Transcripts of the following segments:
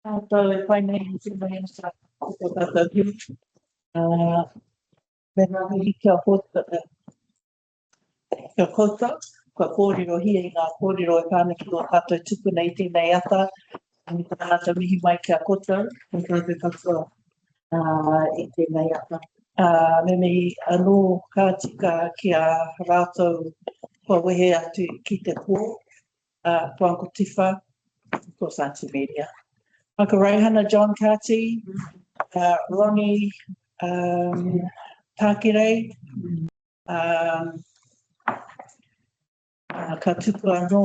Tau e whai nei i whina sa o tātou hiu. Me ngāhi kia hota, kia koutou, kua kōrero hia I ngā kōrero e kānaki o tātou tupu nei tēnei ata. Mi tānata mihi mai kia koutou, ko tātou katoa I tēnei ata. Me mihi anō ka tika kia rātou kua wehe atu ki te pō, Puanko Tifa, of course Auntie Media. Maka Reihana John Kati, Ronnie Tākere, ka tupu anō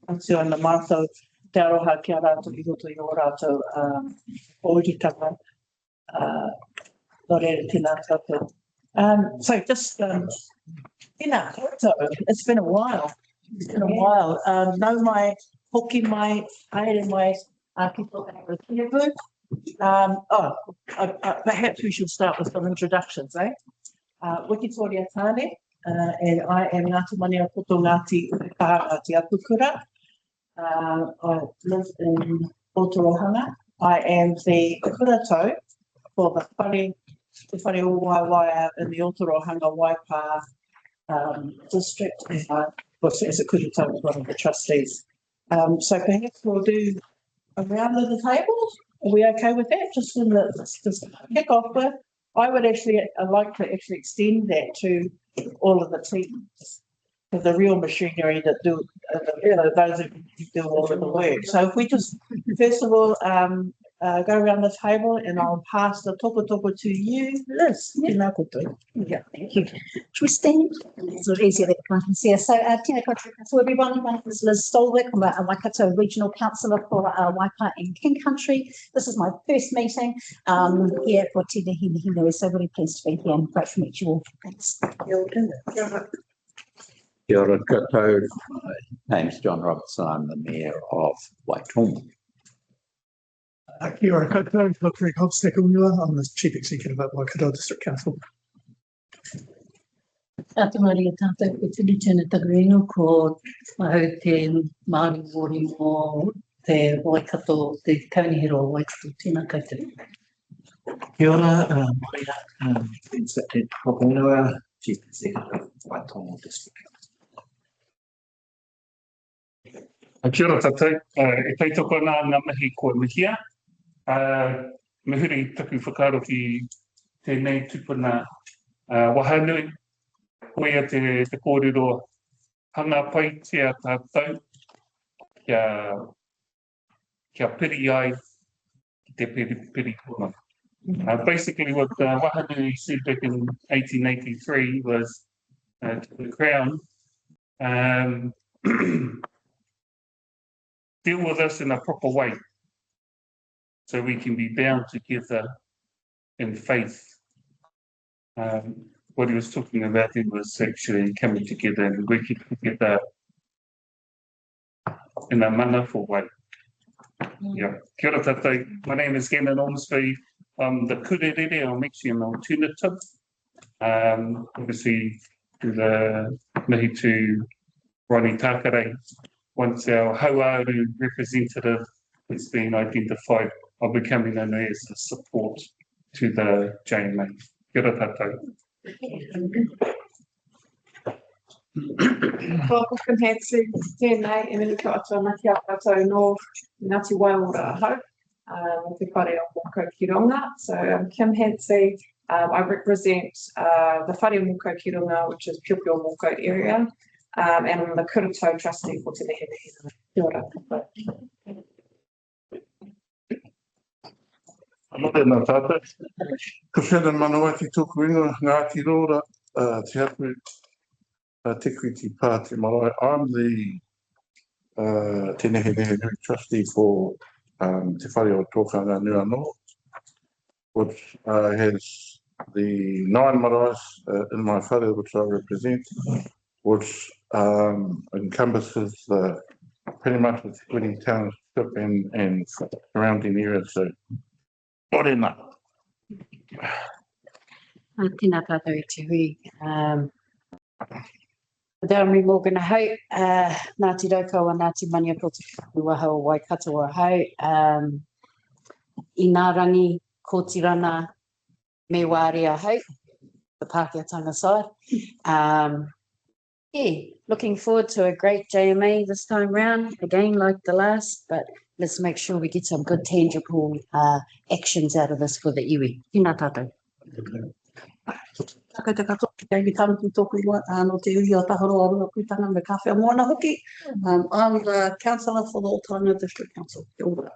atu ana mātou te aroha ki a rātou I roto I o rātou oritanga, no reira tēnā tātou. So just, tēnā koutou, it's been a while. It's been a while. Nau mai, hoki mai, haere mai, ki tō Kiabu. Perhaps we should start with some introductions, eh? Wikitoria Tāne, and I am Ngāti Mania Koto Ngāti Ngāti Apukura. I live in Ōtorohanga. I am the kuratau for the whare o Waiwaia in the Ōtorohanga Waipā district. As a kuratau as one of the trustees. So perhaps we'll do a round of the table. Are we okay with that? Just kick off with. I would actually like to actually extend that to all of the teams, the real machinery that do, those who do all of the work. So if we just, first of all, go around the table and I'll pass the toko to you, Liz. Yeah, thank you. Should we stand? It's a little easier that I can see us. So, tēnā koutou everyone. My name is Liz Stolwick. I'm a Waikato Regional Councillor for Waipā and King Country. This is my first meeting here for Nehenehenui. So really pleased to be here and great to meet you all. Thanks. Kia ora koutou. My name's John Robertson. I'm the Mayor of Waitomo. Kia ora koutou, Dr. I'm the Chief Executive at Waikato District Council. Ata Maria tātou ko tūru tēnā takarino ko mahau te Māori wori mō te Waikato, te kaunihiro o Waikato, tēnā koutou. Kia ora, Maria, Inspector Hokonua, Chief Executive, Waitomo District Council. Kia ora tātou, e tautoko ngā mihi ko Mihia. Me huri taku whakaro ki tēnei tupuna wahanui. Koia te kōrero hanga pai tia tātou kia piri ai ki te piri kona. Basically what Wahanui said back in 1883 was to the Crown, deal with us in a proper way so we can be bound together in faith. What he was talking about it was actually coming together and working together in a manawhā way. Yeah. Kia ora tātou. My name is Gannon Ormsby. I'm the kurerere. I'm actually an alternative. Obviously, to the mihi to Ronnie Tākere. Once our hauaru representative has been identified, I'll be coming in as a support to the JMA. Kia ora tātou. Welcome to tēnei e mene kia atua maki a tātou no Ngāti Wairora ahau, te whare o Moko ki runga. So I'm Kim Hansey. I represent the whare o Moko ki runga, which is Piopio Moko area, and I'm the kuratau trustee for Te Nehenehenui. Kia ora. Tēnā tātou. Ko whena manawa ki tōku ingoa Ngāti Rora, te hapu Te Kuiti Pā Te Marae. I'm the Te Nehenehenui trustee for Te Whare o Tōkanga Nua North, which has the 9 maraes in my whare which I represent, which encompasses pretty much the Te Township and surrounding areas. So, morena. Tēnā tātou e te hui. Darami Morgan ahau, Ngāti Raukawa, Ngāti Mania Koto Waha o Waikato ahau. i ngā rangi kōtirana me wārea hau, the Pākehātanga side. Yeah, looking forward to a great JMA this time round, again like the last, but let's make sure we get some good tangible actions out of this for the iwi. Tēnā tātou. Taka te kato, kei ki taruki tōku ingoa, no te uri o Tahoro Arua Putanga me ka whea moana hoki. I'm the councillor for the Ōtorohanga District Council. Kia ora.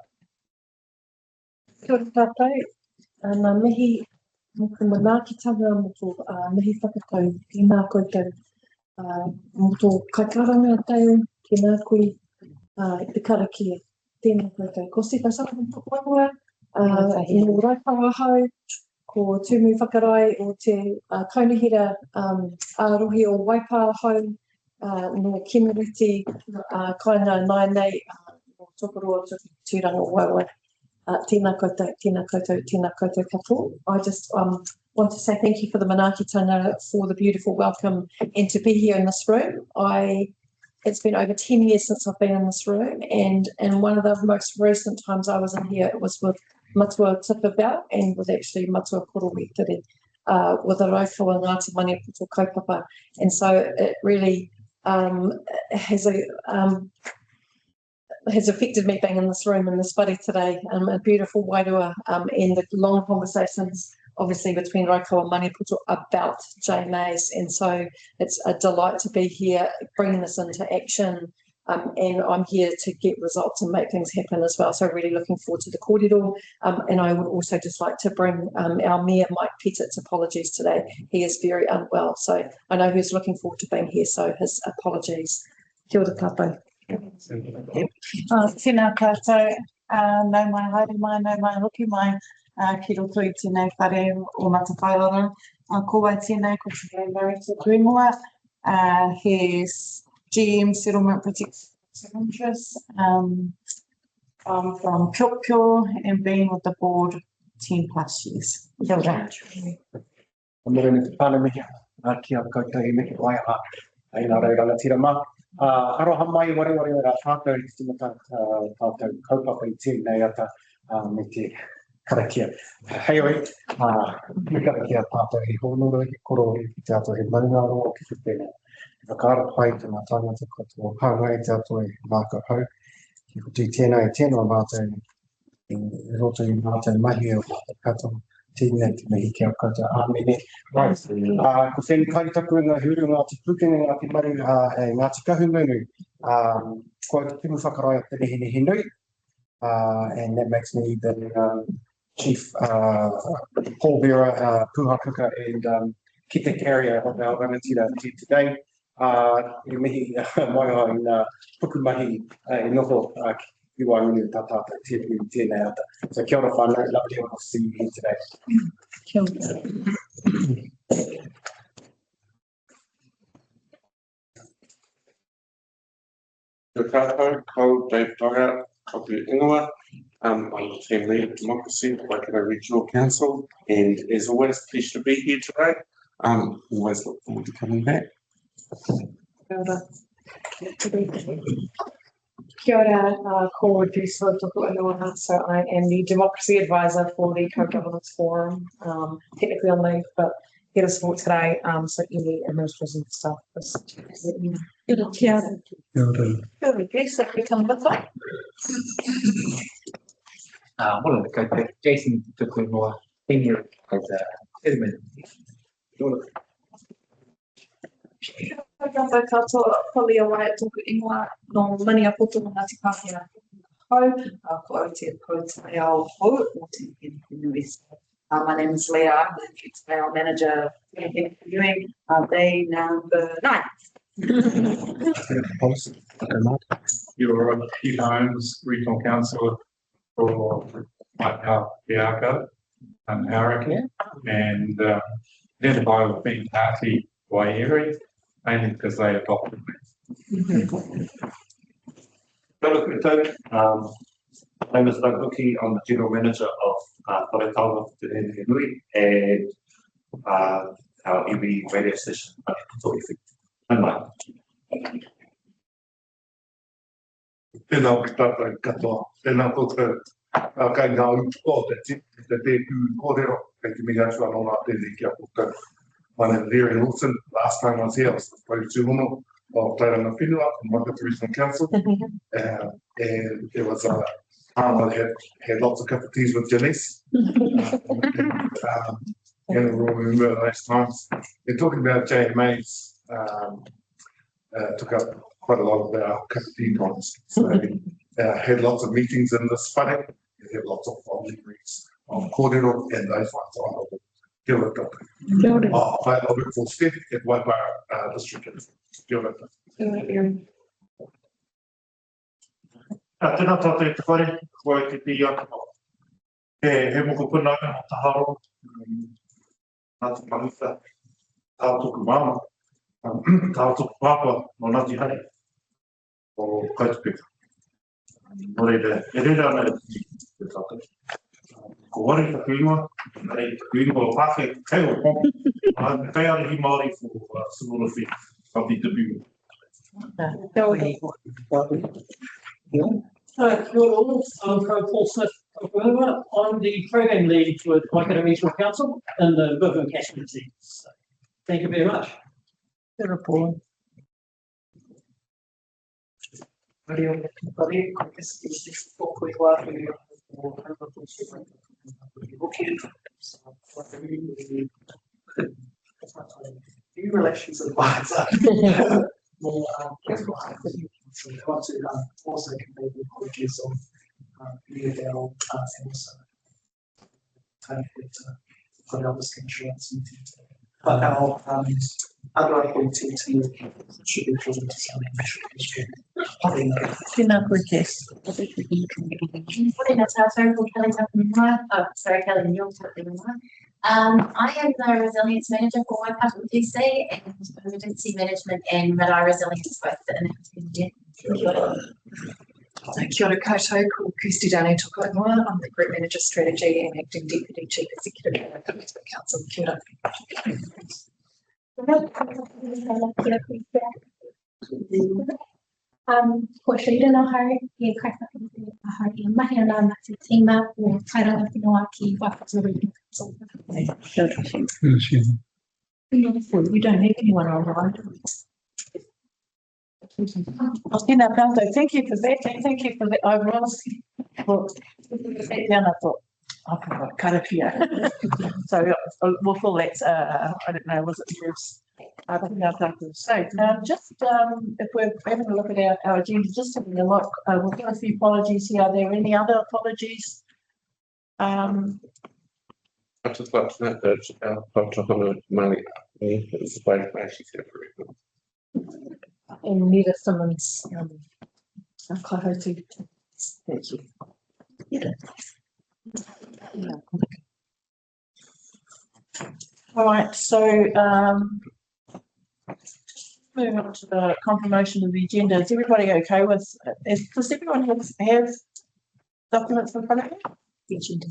Kia ora tātou. Nā mihi mo te manaakitanga mo tō mihi whakatau ki nā koutou. Mo tō kaikaranga tau ki nā koe i te karakia. Tēnā koutou. Ko si kaisaka mo tōku wangua, i mō raipara hau, ko tūmu whakarai o te kaunihira ārohi o Waipā hau, no Kimiriti, kaina nai nei, o Tokoroa, tūranga o Waiwai. Tēnā koutou, tēnā koutou, tēnā koutou katoa. I just want to say thank you for the manaakitanga, for the beautiful welcome, and to be here in this room. It's been over 10 years since I've been in this room, and one of the most recent times I was in here, it was with Matua Tipabau and with actually Matua Korowi Tere, with a rauwhua Ngāti Maniapoto kaupapa. And so it really has affected me being in this room in this whare today, a beautiful wairua, and the long conversations obviously between Raukawa and Maniapoto about JMAs, and so it's a delight to be here bringing this into action, and I'm here to get results and make things happen as well, so really looking forward to the kōrero, and I would also just like to bring our Mayor Mike Pettit's apologies today. He is very unwell, so I know he's looking forward to being here, so his apologies. Kia ora tātou. Tēnā tātou, nau mai haere mai, nau mai hoki mai, ki roto i tēnei whare o Matawhaiora. Ko wai tēnei, ko te Director Greenwood, his GM Settlement Protection Interests. I'm from Kyokyo and been with the board 10 plus years. Kia ora. Mōrena te pāna mihi, kia koutou i mihi waiha, ai nā reiranga tira mā. Aroha mai wari rā tātou i te timatanga tātou kaupapa i tēnei ata me te karakia. Hei oi, me karakia tātou i honoro i koro i te ato he maunga roa ki te pēnei. Whakaara pai te mā tangata katoa pāngai te ato i māka hau. Ki kutu i tēnei tēnua mātou i roto i mātou mahi o katoa. Tēnei te mihi kia koutou āmene. Ko tēnei kairitaku ngā huru ngā te pukenga ngā te maru ngā te kahungunu. Kua te timu whakarai o te Nehenehenui. And that makes me the chief pallbearer, puhakuka and kite carrier of our rangatira today. I mihi mai ai ngā pukumahi e noho I want to talk about it. So, kia ora whānau, lovely to see you here today. Kia ora. Kia tātou, ko Dave Dogger, ko te ingoa. I'm the team leader of Democracy at Waikato Regional Council, and as always, pleased to be here today. Always look forward to coming back. Kia ora. Kia ora, ko Teresa Toku Anoa. So I am the Democracy Advisor for the Co-Governance Forum, technically on leave, but here to support today, so any administration stuff. Kia ora. Kia ora. Grace, if you come with us. Hola, koutou, Jason Tuku Noa, Senior as Edmund. Tātou katoa, pali o wai tōku ingoa, no Maniapoto Ngāti Pākehā hau, ko Aotea Koutai ao hau, o te Nehenehenui. My name is Leah, I'm the Sales Manager for Nehenehenui, day number 9. You're Pete Holmes, Regional Councillor for Waipā DC and Karakia, and identify with being party Wairi, mainly because they adopted me. Hello, my name is Doug Hookie. I'm the General Manager of Whakatau for Nehenehenui and our iwi radio station. Tēnā tātou katoa, tēnā koutou Kai ngā utuko te tū kōrero, kei te mea atua no ngā tēnei kia puta. My name is Larry Wilson. Last time I was here, I was supposed to Uno of Tairanga Whenua from Waikato Regional Council. And there was a time I had lots of cup of teas with Janice. And we'll remember those times. They're talking about JMAs, took up quite a lot of our cup of tea times. So had lots of meetings in this whare. Had lots of memories of kōrero and those ones I will deal with them. I work for Steph at Waipā District. Kia ora. Tēnā tātou te whare, koe te pi atu. He moko punanga o taharo. Nā te mahuta, tātoku māma, tātoku pāpā no Ngāti Hare o Kaitupeka. Nō reira, e reira ana te tātou. Ko wari ka kuingoa, rei ka kuingoa o pāke, kei o pō. Kei ara hi Māori for Simona Whi, Whapi te Bimu. Hi, you're all. I'm Paul Smith. I'm the program lead with Waikato Regional Council and the River Catchment team. So, thank you very much. Good report. New relations advisor. More careful. I want to also convey the apologies of Leodell and also for the others insurance. But our other appointee team should be drawn to some investigation. Tēnā koe Tess. Morena tātou, ko Kelly Tapanua. Oh, sorry, Kelly, you're Tapanua. I am the Resilience Manager for Waipā DC and Emergency Management and Radar Resilience, both in Kia ora koutou, ko Kirsty Dane Tokoingoa. I'm the Group Manager Strategy and Acting Deputy Chief Executive of the Council. Kia ora. Ko Shrita no hari, e kaika a hari e mahi ana na te tima o Tairanga Whenua ki Waikato Regional Council. We don't need anyone online. Tēnā tātou, thank you for that, and thank you for the overall. Well, I thought, I forgot, Karakia. So we'll call that, I don't know, was it Bruce? So just if we're having a look at our agenda, just having a look, we've got a few apologies here. Are there any other apologies? I just like to note that Ōtorohanga Māori is the way to actually set it. And Nita Simmons, Kahoti. Thank you. Yeah. All right, so moving on to the confirmation of the agenda. Is everybody okay with? Does everyone have documents in front of you? The agenda.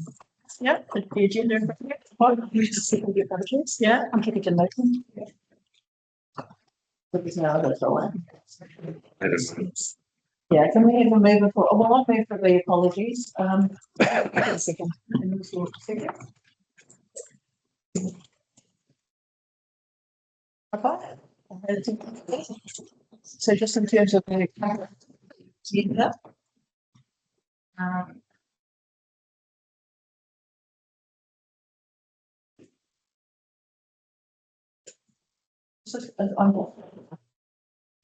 Yeah, the agenda in front of you. Oh, you just see the apologies. Yeah, I'm happy to note them. Yeah, can we have a mover for? Well, I'll move for the apologies. A second. Okay. So just in terms of the agenda.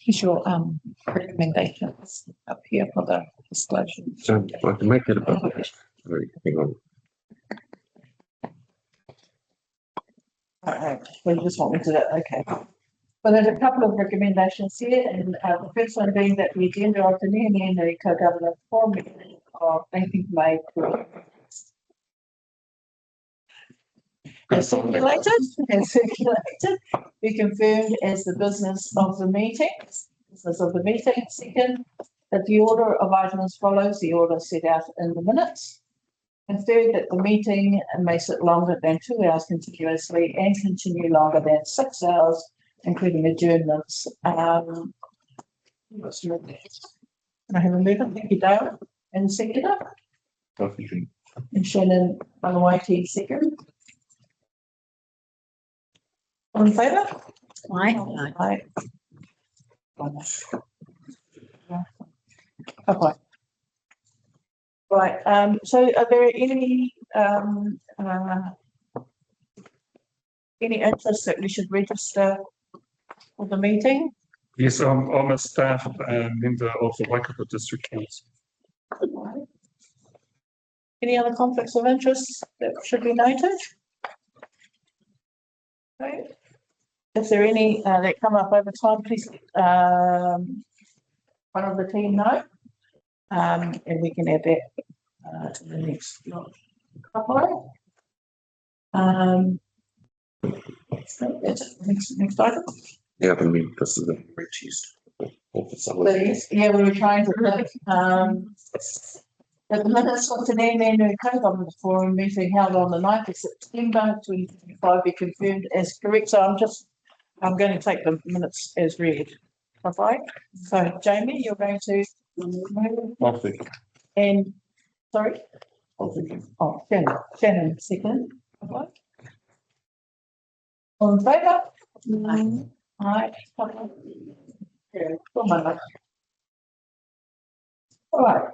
Here's your recommendations up here for the disclosure. So I can make it a public. Hang on. All right, well, you just want me to do that, okay. Well, there's a couple of recommendations here, and the first one being that the agenda of the Nehenehenui Co-Government Forum of 18th May as circulated, be confirmed as the business of the meeting. Second, that the order of items follows the order set out in the minutes. And third, that the meeting may sit longer than 2 hours contiguously and continue longer than 6 hours, including adjournments. Can I have a mover? Thank you, Dale. And seconder? And Shannon Manawaiti second. All in favour? Aye. Aye. Okay. Right, so are there any interest that we should register for the meeting? Yes, I'm a staff member of the Waikato District Council. Any other conflicts of interest that should be noted? Okay. If there are any that come up over time, please one of the team know, and we can add that to the next couple. Next item. Yeah, I mean, this is a reduced. Yeah, we were trying to look. The minutes of the Nehenehenui Government Forum meeting held on the 9th of September 2025 be confirmed as correct. So I'm going to take the minutes as read. Okay. So Jamie, you're going to and sorry. Oh, Shannon second. Okay. All in favour? Aye. All right.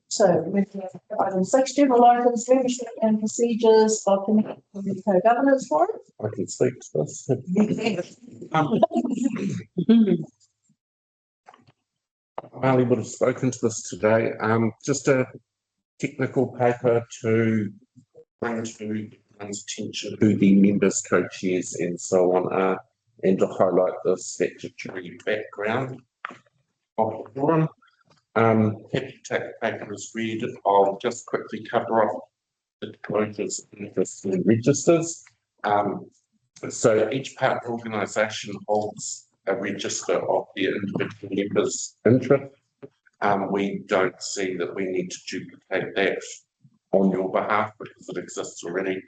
So with item 6, general items, membership and procedures of the co-governance forum. I can speak to this. Marley would have spoken to this today. Just a technical paper to bring to everyone's attention who the members, co-chairs and so on are, and to highlight the statutory background of the forum. Happy to take the paper as read. I'll just quickly cover off the disclosures, interests and registers. So each partner organisation holds a register of their individual members' interest. We don't see that we need to duplicate that on your behalf because it exists already.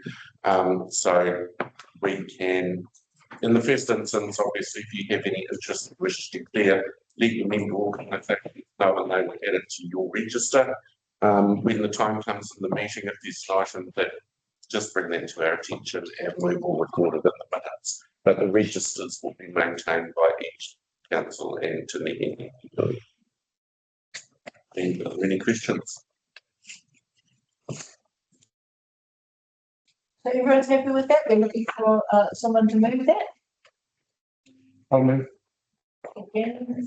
So we can, in the first instance, obviously, if you have any interest that wish to declare, let your member organisation know and they will add it to your register. When the time comes in the meeting, if there's an item that just bring that to our attention and we will record it in the minutes. But the registers will be maintained by each council and to Nehenehenui. And are there any questions? So everyone's happy with that? We're looking for someone to move that. I'll move. Again.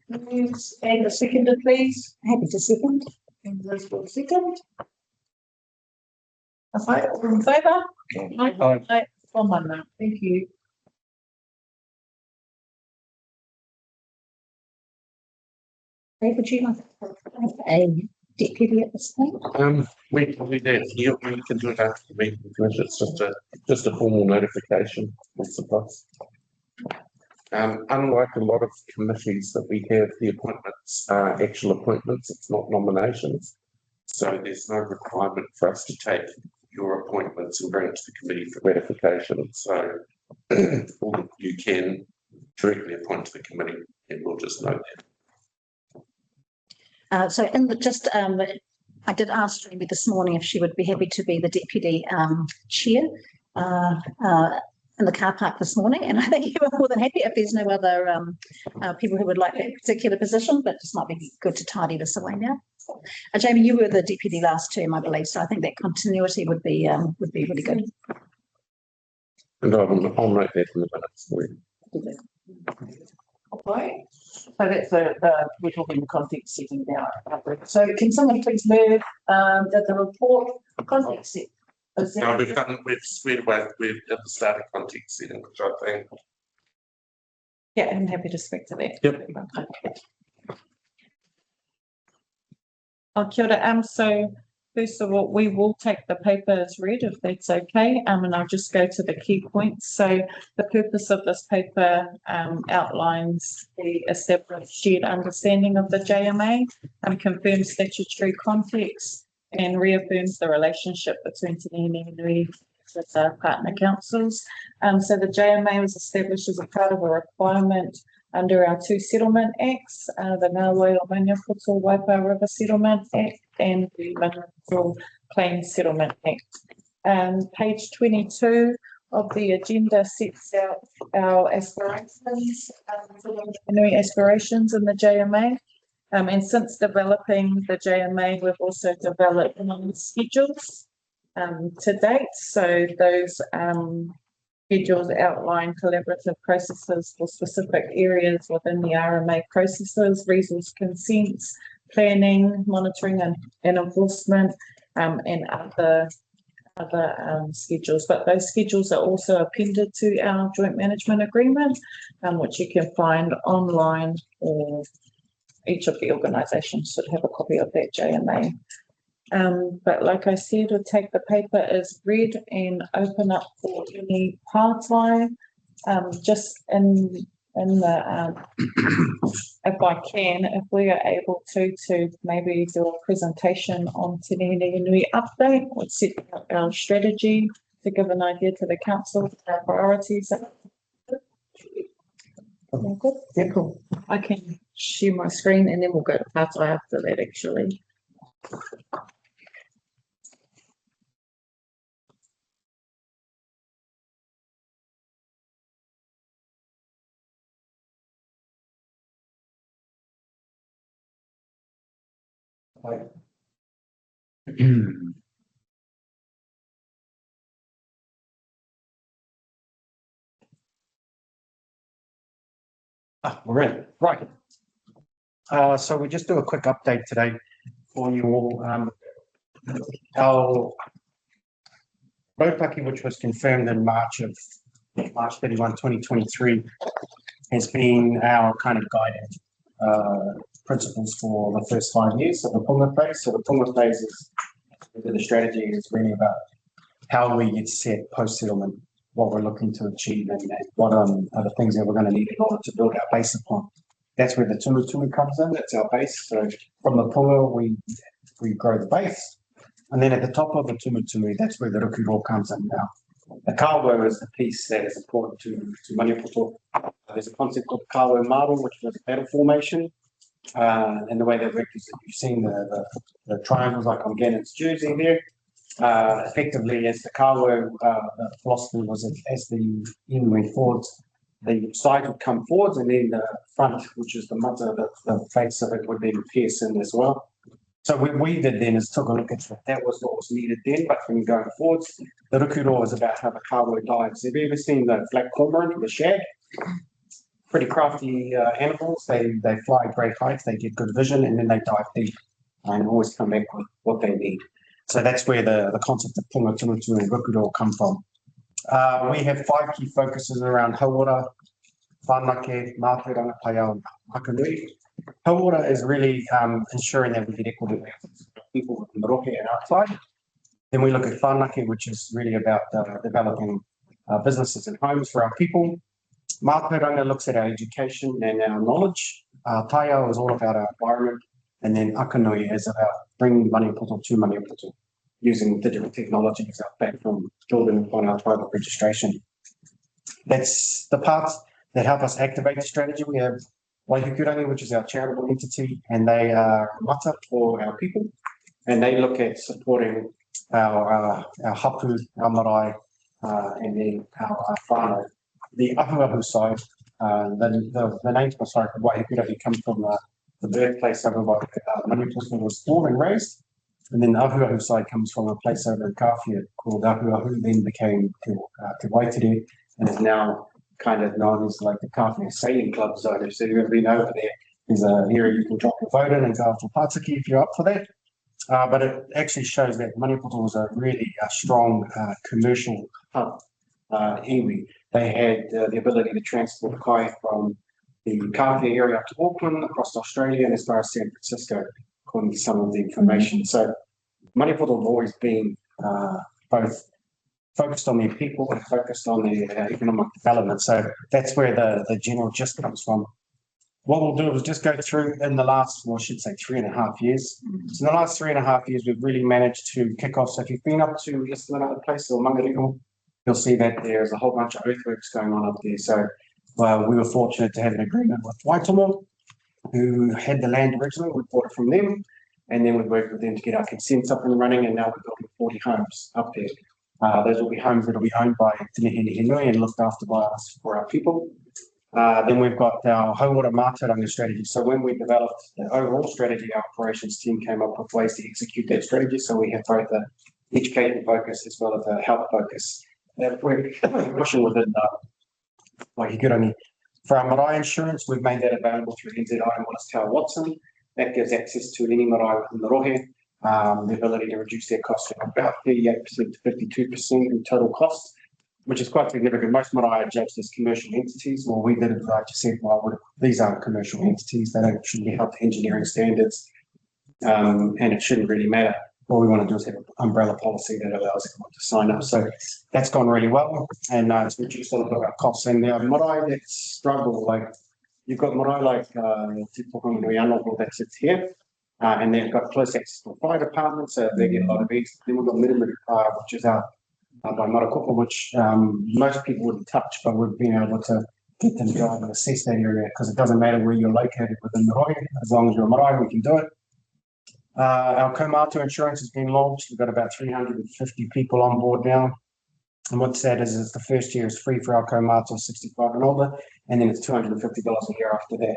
Moves and a seconder, please. Happy to second. And Elizabeth second. Okay, all in favour? Aye. One now. Thank you. David, do you like a deputy at this point? We can do that here. We can do it after the meeting finish. It's just a formal notification of suffice. Unlike a lot of committees that we have, the appointments are actual appointments. It's not nominations. So there's no requirement for us to take your appointments and bring it to the committee for ratification. So you can directly appoint to the committee and we'll just note that. So in the I did ask Jamie this morning if she would be happy to be the deputy chair in the car park this morning, and I think you were more than happy if there's no other people who would like that particular position, but it just might be good to tidy this away now. Jamie, you were the deputy last term, I believe, so I think that continuity would be really good. And I'll note that in the minutes for you. Okay, so that's we're talking context setting now. So can someone please move that the report context set? No, we've squared away with at the start of context setting, which I think. Yeah, I'm happy to speak to that. Yep. Oh, kia ora. So first of all, we will take the paper as read if that's okay. And I'll just go to the key points. So the purpose of this paper outlines the established shared understanding of the JMA and confirms statutory context and reaffirms the relationship between Te Nehenehenui with our partner councils. So the JMA was established as a part of a requirement under our two settlement acts, the Ngawe o Maniapoto Waipā River Settlement Act and the Maniapoto Plains Settlement Act. Page 22 of the agenda sets out our aspirations, new aspirations in the JMA. And since developing the JMA, we've also developed schedules to date. So those schedules outline collaborative processes for specific areas within the RMA processes, resource consents, planning, monitoring and enforcement, and other schedules. But those schedules are also appended to our joint management agreement, which you can find online, or each of the organisations should have a copy of that JMA. But like I said, we'll take the paper as read and open up for any part-time. Just in the if I can, if we are able to maybe do a presentation on Te Nehenehenui update, which set out our strategy to give an idea to the council of our priorities. Good? Yeah, cool. I can share my screen and then we'll go to part-time after that actually. We're in. Right. So we just do a quick update today for you all. Our road which was confirmed in March 31, 2023, has been our kind of guiding principles for the first 5 years of the Punga phase. So the Punga phase is the strategy is really about how we get set post-settlement, what we're looking to achieve, and what are the things that we're going to need in order to build our base upon. That's where the tumu comes in. That's our base. So from the Punga, we grow the base. And then at the top of the tumu, that's where the rukuro comes in now. The kawa is the piece that is important to Maniapoto. There's a concept called kawa model, which was a battle formation. And the way that works is that you've seen the triangles like on Gannon's jersey here. Effectively, as the kawa, the philosophy was that as the end went forwards, the side would come forwards, and then the front, which is the mata, the face of it would then pierce in as well. So what we did then is took a look at that was what was needed then, but when going forwards, the rukuro is about how the kawa dives. Have you ever seen the black cormorant, the shag? Pretty crafty animals. They fly great heights, they get good vision, and then they dive deep and always come back with what they need. So that's where the concept of punga, tumutu, and rukuro come from. We have 5 key focuses around hauora, whanake, mātauranga, paiao, and hakanui. Hauora is really ensuring that we get equity people within the rohe and outside. Then we look at whanake, which is really about developing businesses and homes for our people. Mātauranga looks at our education and our knowledge. Paiao is all about our environment. And then hakanui is about bringing Maniapoto to Maniapoto using digital technologies out back from building upon our tribal registration. That's the parts that help us activate the strategy. We have Waikurangi, which is our charitable entity, and they are mata for our people. And they look at supporting our hapu, our marae, and then our whānau. The ahu side, the name for Waikurangi comes from the birthplace over by Maniapoto was born and raised. And then the ahu side comes from a place over in Karakia called Ahu, then became Te Waitere, and is now kind of known as like the Karakia Sailing Club zone. So you've ever been over there, there's an area you can drop your vote in and go to Pātiki if you're up for that. But it actually shows that Maniapoto was a really strong commercial hub iwi. They had the ability to transport kai from the Karakia area up to Auckland, across Australia, and as far as San Francisco, according to some of the information. So Maniapoto have always been both focused on their people and focused on their economic development. So that's where the general gist comes from. What we'll do is just go through in the last, well, I should say 3.5 years. So in the last 3.5 years, we've really managed to kick off. So if you've been up to Islanada Place or Mangariko, you'll see that there's a whole bunch of earthworks going on up there. So we were fortunate to have an agreement with Waitomo, who had the land originally. We bought it from them, and then we worked with them to get our consents up and running, and now we're building 40 homes up there. Those will be homes that will be owned by Nehenehenui and looked after by us for our people. Then we've got our Hauora Mātauranga strategy. So when we developed the overall strategy, our operations team came up with ways to execute that strategy. So we have both an education focus as well as a health focus. We're pushing within Waikironi. For our marae insurance, we've made that available through NZI and Willis Tower Watson. That gives access to any marae within the rohe, the ability to reduce their costs from about 38% to 52% in total cost, which is quite significant. Most marae are judged as commercial entities. Well, we did it, like you said, these aren't commercial entities. They shouldn't be held to engineering standards, and it shouldn't really matter. All we want to do is have an umbrella policy that allows everyone to sign up. So that's gone really well, and it's reduced a lot of our costs. And marae that struggle, like you've got marae like Timatanga that sits here, and they've got close access to a fire department, so they get a lot of ease. Then we've got Minimum, which is out by Marakopa, which most people wouldn't touch, but we've been able to get them to go and assess that area because it doesn't matter where you're located within the rohe, as long as you're a marae, we can do it. Our kaumātua insurance has been launched. We've got about 350 people on board now. And what's sad is the first year is free for our kaumātua 65 and older, and then it's $250 a year after that.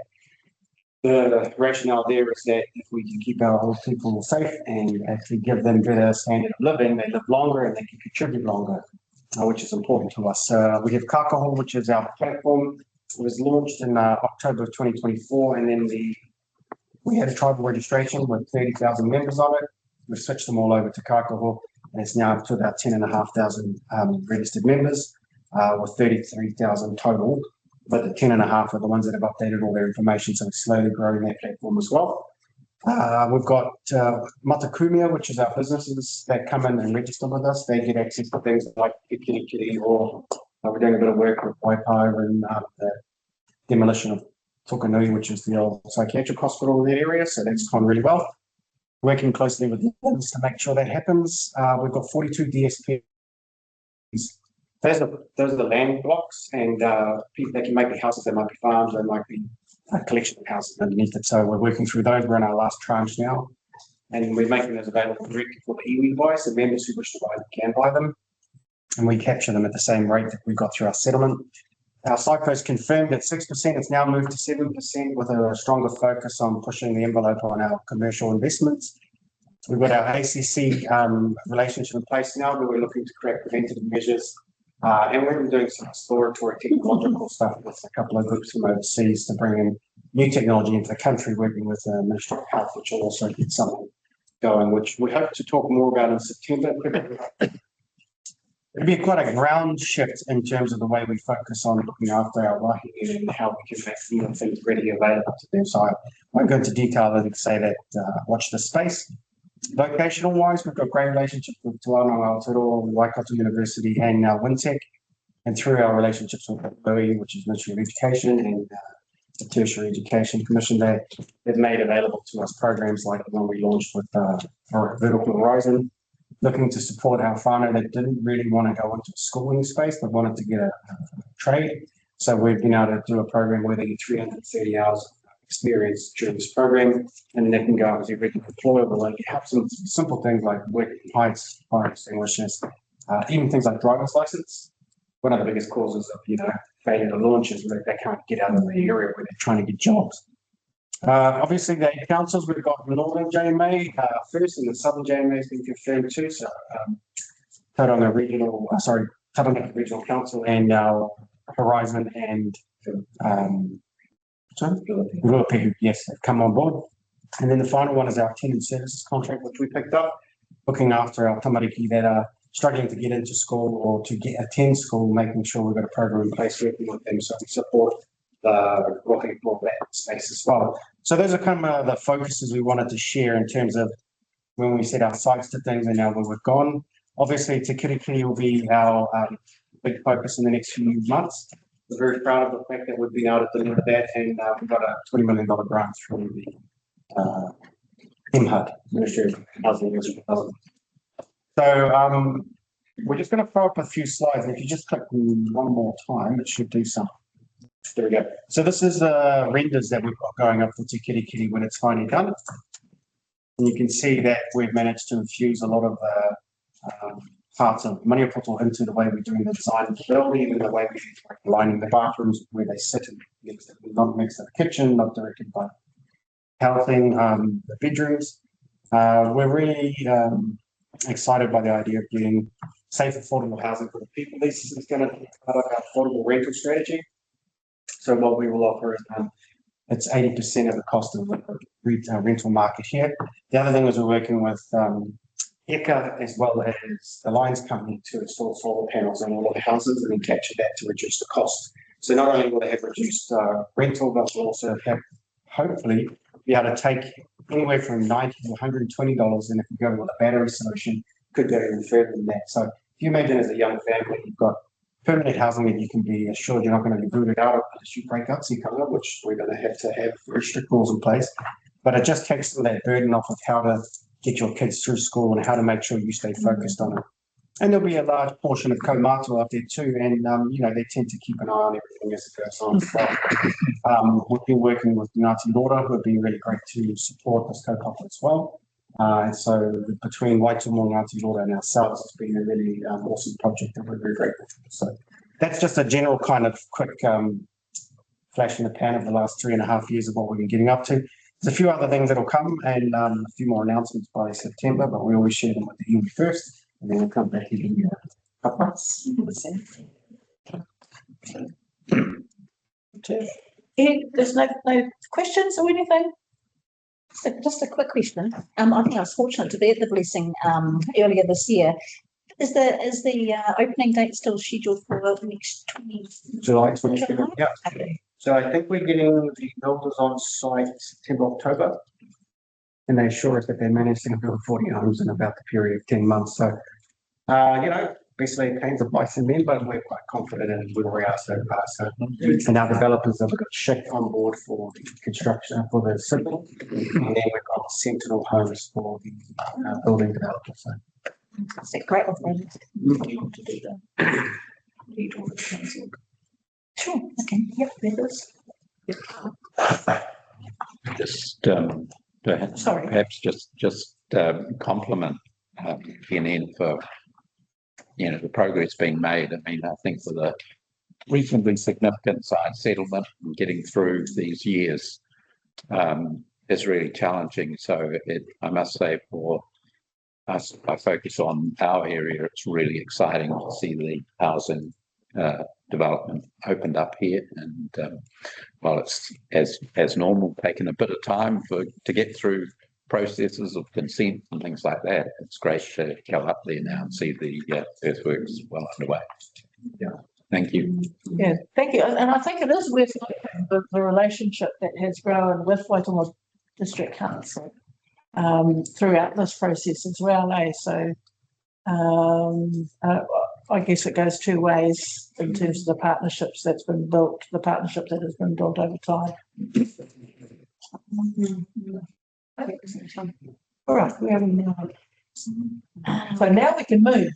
The rationale there is that if we can keep our old people safe and actually give them better standard of living, they live longer and they can contribute longer, which is important to us. We have Kakaho, which is our platform. It was launched in October of 2024, and then we had a tribal registration with 30,000 members on it. We've switched them all over to Kakaho, and it's now up to about 10,500 registered members, with 33,000 total. But the 10,500 are the ones that have updated all their information, so it's slowly growing that platform as well. We've got Matakumia, which is our businesses that come in and register with us. They get access to things like Kiri, or we're doing a bit of work with Waipā and the demolition of Tokanui, which is the old psychiatric hospital in that area. So that's gone really well. Working closely with them to make sure that happens. We've got 42 DSPs. Those are the land blocks, and they can make be houses, they might be farms, they might be a collection of houses underneath it. So we're working through those. We're in our last tranche now, and we're making those available directly for the iwi buy. So members who wish to buy them can buy them, and we capture them at the same rate that we got through our settlement. Our SIPO is confirmed at 6%. It's now moved to 7% with a stronger focus on pushing the envelope on our commercial investments. We've got our ACC relationship in place now, where we're looking to create preventative measures. And we've been doing some exploratory technological stuff with a couple of groups from overseas to bring in new technology into the country, working with the Ministry of Health, which will also get something going, which we hope to talk more about in September. It'd be quite a ground shift in terms of the way we focus on looking after our wahine and how we can make things ready available to them. So I won't go into detail and say that watch the space. Vocational wise, we've got great relationships with Te Ōtorohanga, Waikato University, and now Wintec. And through our relationships with BOE, which is Ministry of Education, and the Tertiary Education Commission, they've made available to us programs like the one we launched with Vertical Horizon, looking to support our whānau that didn't really want to go into a schooling space, but wanted to get a trade. So we've been able to do a program where they get 330 hours experience during this program, and they can go out as a regular employable and have some simple things like working heights, fire extinguishers, even things like driver's license. One of the biggest causes of failure to launch is that they can't get out of the area where they're trying to get jobs. Obviously, the councils, we've got the Northern JMA first, and the Southern JMA has been confirmed too. So, Tauranga Regional Council, and our Horizon and Ruapehu, yes, have come on board. And then the final one is our attendance services contract, which we picked up, looking after our tamariki that are struggling to get into school or to attend school, making sure we've got a program in place working with them so we support the rohe for that space as well. So those are kind of the focuses we wanted to share in terms of when we set our sights to things and now where we've gone. Obviously, Te Kirikiri will be our big focus in the next few months. We're very proud of the fact that we've been able to deliver that, and we've got a $20 million grant from the MHUD, Ministry of Housing and Urban Development. So we're just going to throw up a few slides, and if you just click one more time, it should do something. There we go. So this is the renders that we've got going up for Te Kiri Kiri when it's finally done. And you can see that we've managed to infuse a lot of parts of Maniapoto into the way we're doing the design of the building and the way we're lining the bathrooms where they sit and not next to the kitchen, not directed by housing, the bedrooms. We're really excited by the idea of getting safe, affordable housing for the people. This is going to be part of our affordable rental strategy. So what we will offer is it's 80% of the cost of the rental market here. The other thing is we're working with ECA as well as the Lions Company to install solar panels on all of the houses and then capture that to reduce the cost. So not only will they have reduced rental, but we'll also have, hopefully, be able to take anywhere from $90 to $120, and if you go with a battery solution, could go even further than that. So if you imagine as a young family, you've got permanent housing and you can be assured you're not going to be booted out unless you break up, which we're going to have very strict rules in place. But it just takes some of that burden off of how to get your kids through school and how to make sure you stay focused on it. And there'll be a large portion of kaumātua up there too, and they tend to keep an eye on everything as it goes on. So, we've been working with Ngāti Rora, who have been really great to support this kaupapa as well. And so between Waitomo, Ngāti Rora and ourselves, it's been a really awesome project that we're very grateful for. So that's just a general kind of quick flash in the pan of the last 3.5 years of what we've been getting up to. There's a few other things that'll come and a few more announcements by September, but we always share them with the iwi first, and then we'll come back and give you a There's no questions or anything? So just a quick question. I think I was fortunate to be at the blessing earlier this year. Is the opening date still scheduled for next July 22nd? Yeah. Okay. So I think we're getting the builders on site September, October, and they assure us that they're managing to build 40 homes in about the period of 10 months. So, basically pains a price in them, but we're quite confident in where we are so far. So, and our developers have got Shift on board for the construction, for the civil, and then we've got Sentinel Homes for the building developers. So. Fantastic, great opportunity to do that. Sure. Okay. Yep. Just sorry. Perhaps just compliment PNN for the progress being made. I mean, I think for the reasonably significant site settlement and getting through these years is really challenging. So I must say for us, I focus on our area. It's really exciting to see the housing development opened up here, and while it's as normal taken a bit of time to get through processes of consent and things like that, it's great to go up there now and see the earthworks well underway. Yeah, thank you. Yeah, thank you. And I think it is worth noting the relationship that has grown with Waitomo District Council throughout this process as well. So I guess it goes two ways in terms of the partnerships that's been built, the partnership that has been built over time. All right, where are we now? So now we can move.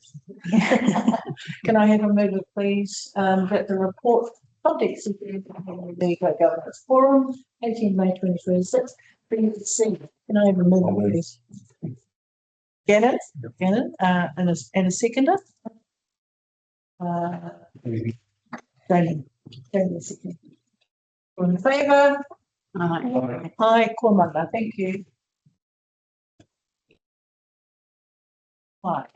Can I have a mover, please, that the report context of the Governance Forum, 18 May 2026, BC. Can I have a mover, please? Janet, and a seconder. Jamie, second. All in favour? Aye, Kormanda, thank you. Right.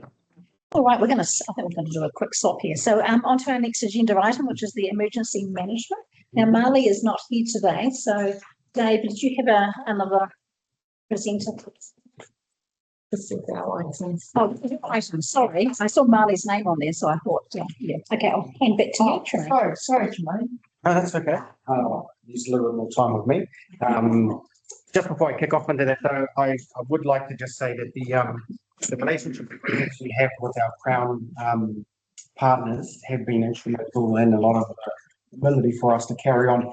All right, I think we're going to do a quick swap here. So on to our next agenda item, which is the emergency management. Now, Marley is not here today. So, Dave, did you have another presenter? This is our item. Oh, item, sorry. I saw Marley's name on there, so I thought, yeah. Okay, I'll hand back to you, Tremaine. Sorry, Tremaine. No, that's okay. Use a little bit more time with me. Just before I kick off into that, though, I would like to just say that the relationship agreements we have with our Crown partners have been instrumental in a lot of ability for us to carry on.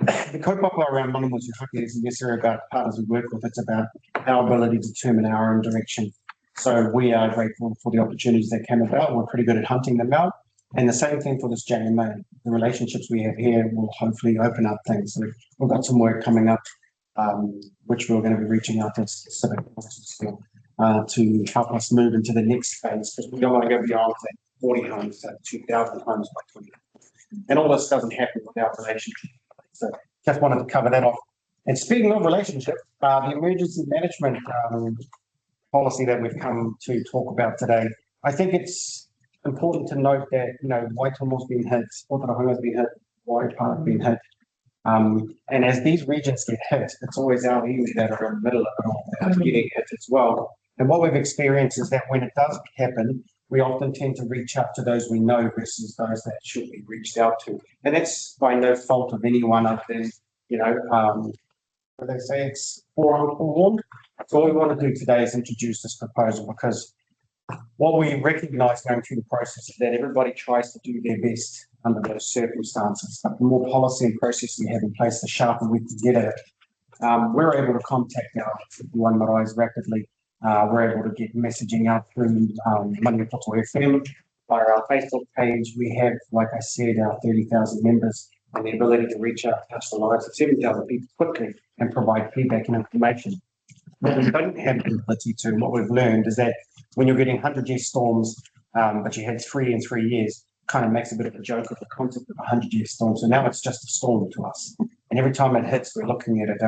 The kaupapa around Manamutu Haki isn't necessarily about partners we work with, it's about our ability to determine our own direction. So we are grateful for the opportunities that came about. We're pretty good at hunting them out. And the same thing for this JMA. The relationships we have here will hopefully open up things. So we've got some work coming up, which we're going to be reaching out to specific to help us move into the next phase, because we don't want to go beyond that 40 homes to 2,000 homes by 20. And all this doesn't happen without relationship. So just wanted to cover that off. And speaking of relationship, the emergency management policy that we've come to talk about today, I think it's important to note that, Waitomo's been hit, Ōtorohanga's been hit, Waipā has been hit. And as these regions get hit, it's always our iwi that are in the middle of it all that are getting hit as well. And what we've experienced is that when it does happen, we often tend to reach out to those we know versus those that should be reached out to. And that's by no fault of anyone other than, what they say, it's forewarned. So all we want to do today is introduce this proposal, because what we recognise going through the process is that everybody tries to do their best under those circumstances. But the more policy and process we have in place, the sharper we can get at it. We're able to contact our one Marais rapidly. We're able to get messaging out through Maniapoto FM. Via our Facebook page, we have, like I said, our 30,000 members and the ability to reach out to touch the lives of 7,000 people quickly and provide feedback and information. What we don't have the ability to, and what we've learned is that when you're getting 100-year storms, but you had 3 in 3 years, kind of makes a bit of a joke of the concept of a 100-year storm. So now it's just a storm to us. And every time it hits, we're looking at it.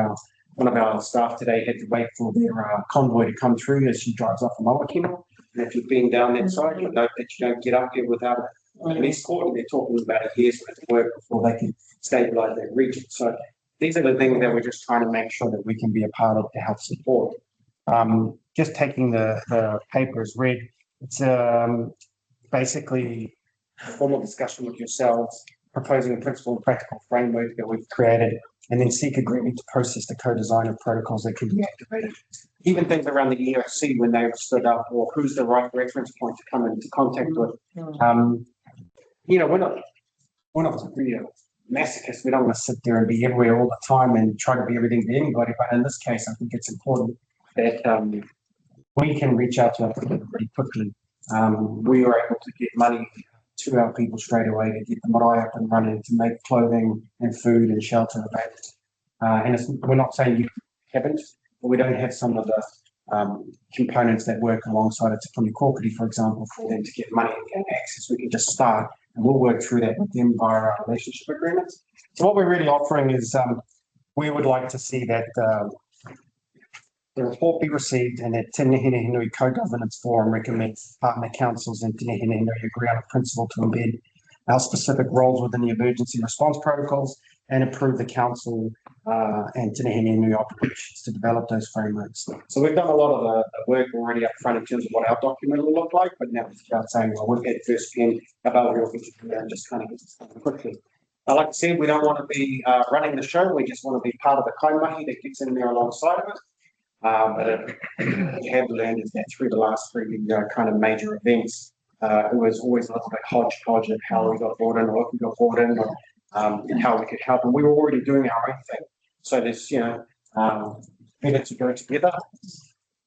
One of our staff today had to wait for their convoy to come through as she drives off from Ōtorohanga. And if you've been down that side, you'll know that you don't get up here without an escort. And they're talking about a year's worth of work before they can stabilise that region. So these are the things that we're just trying to make sure that we can be a part of to help support. Just taking the paper as read, it's basically a formal discussion with yourselves, proposing a principle and practical framework that we've created, and then seek agreement to process the co-design of protocols that can be activated. Even things around the EOC when they were stood up, or who's the right reference point to come into contact with. We're not really masochists. We don't want to sit there and be everywhere all the time and try to be everything to anybody. But in this case, I think it's important that we can reach out to our people pretty quickly. We were able to get money to our people straight away to get the marae up and running, to make clothing and food and shelter available. And we're not saying you haven't, but we don't have some of the components that work alongside it. From Kōkiri, for example, for them to get money and get access. We can just start, and we'll work through that with them via our relationship agreements. So what we're really offering is we would like to see that the report be received, and that Te Nehenehenui Co-Governance Forum recommends partner councils and Te Nehenehenui agree on a principle to embed our specific roles within the emergency response protocols and approve the council and Te Nehenehenui operations to develop those frameworks. So we've done a lot of the work already up front in terms of what our document will look like, but now it's about saying, well, we've had first pen about where we can do that and just kind of get this done quickly. Like I said, we don't want to be running the show. We just want to be part of the kaimahi that gets in there alongside of it. But what we have learned is that through the last 3 kind of major events, it was always a little bit hodgepodge of how we got brought in, or if we got brought in, or and how we could help. And we were already doing our own thing. So there's, better to go together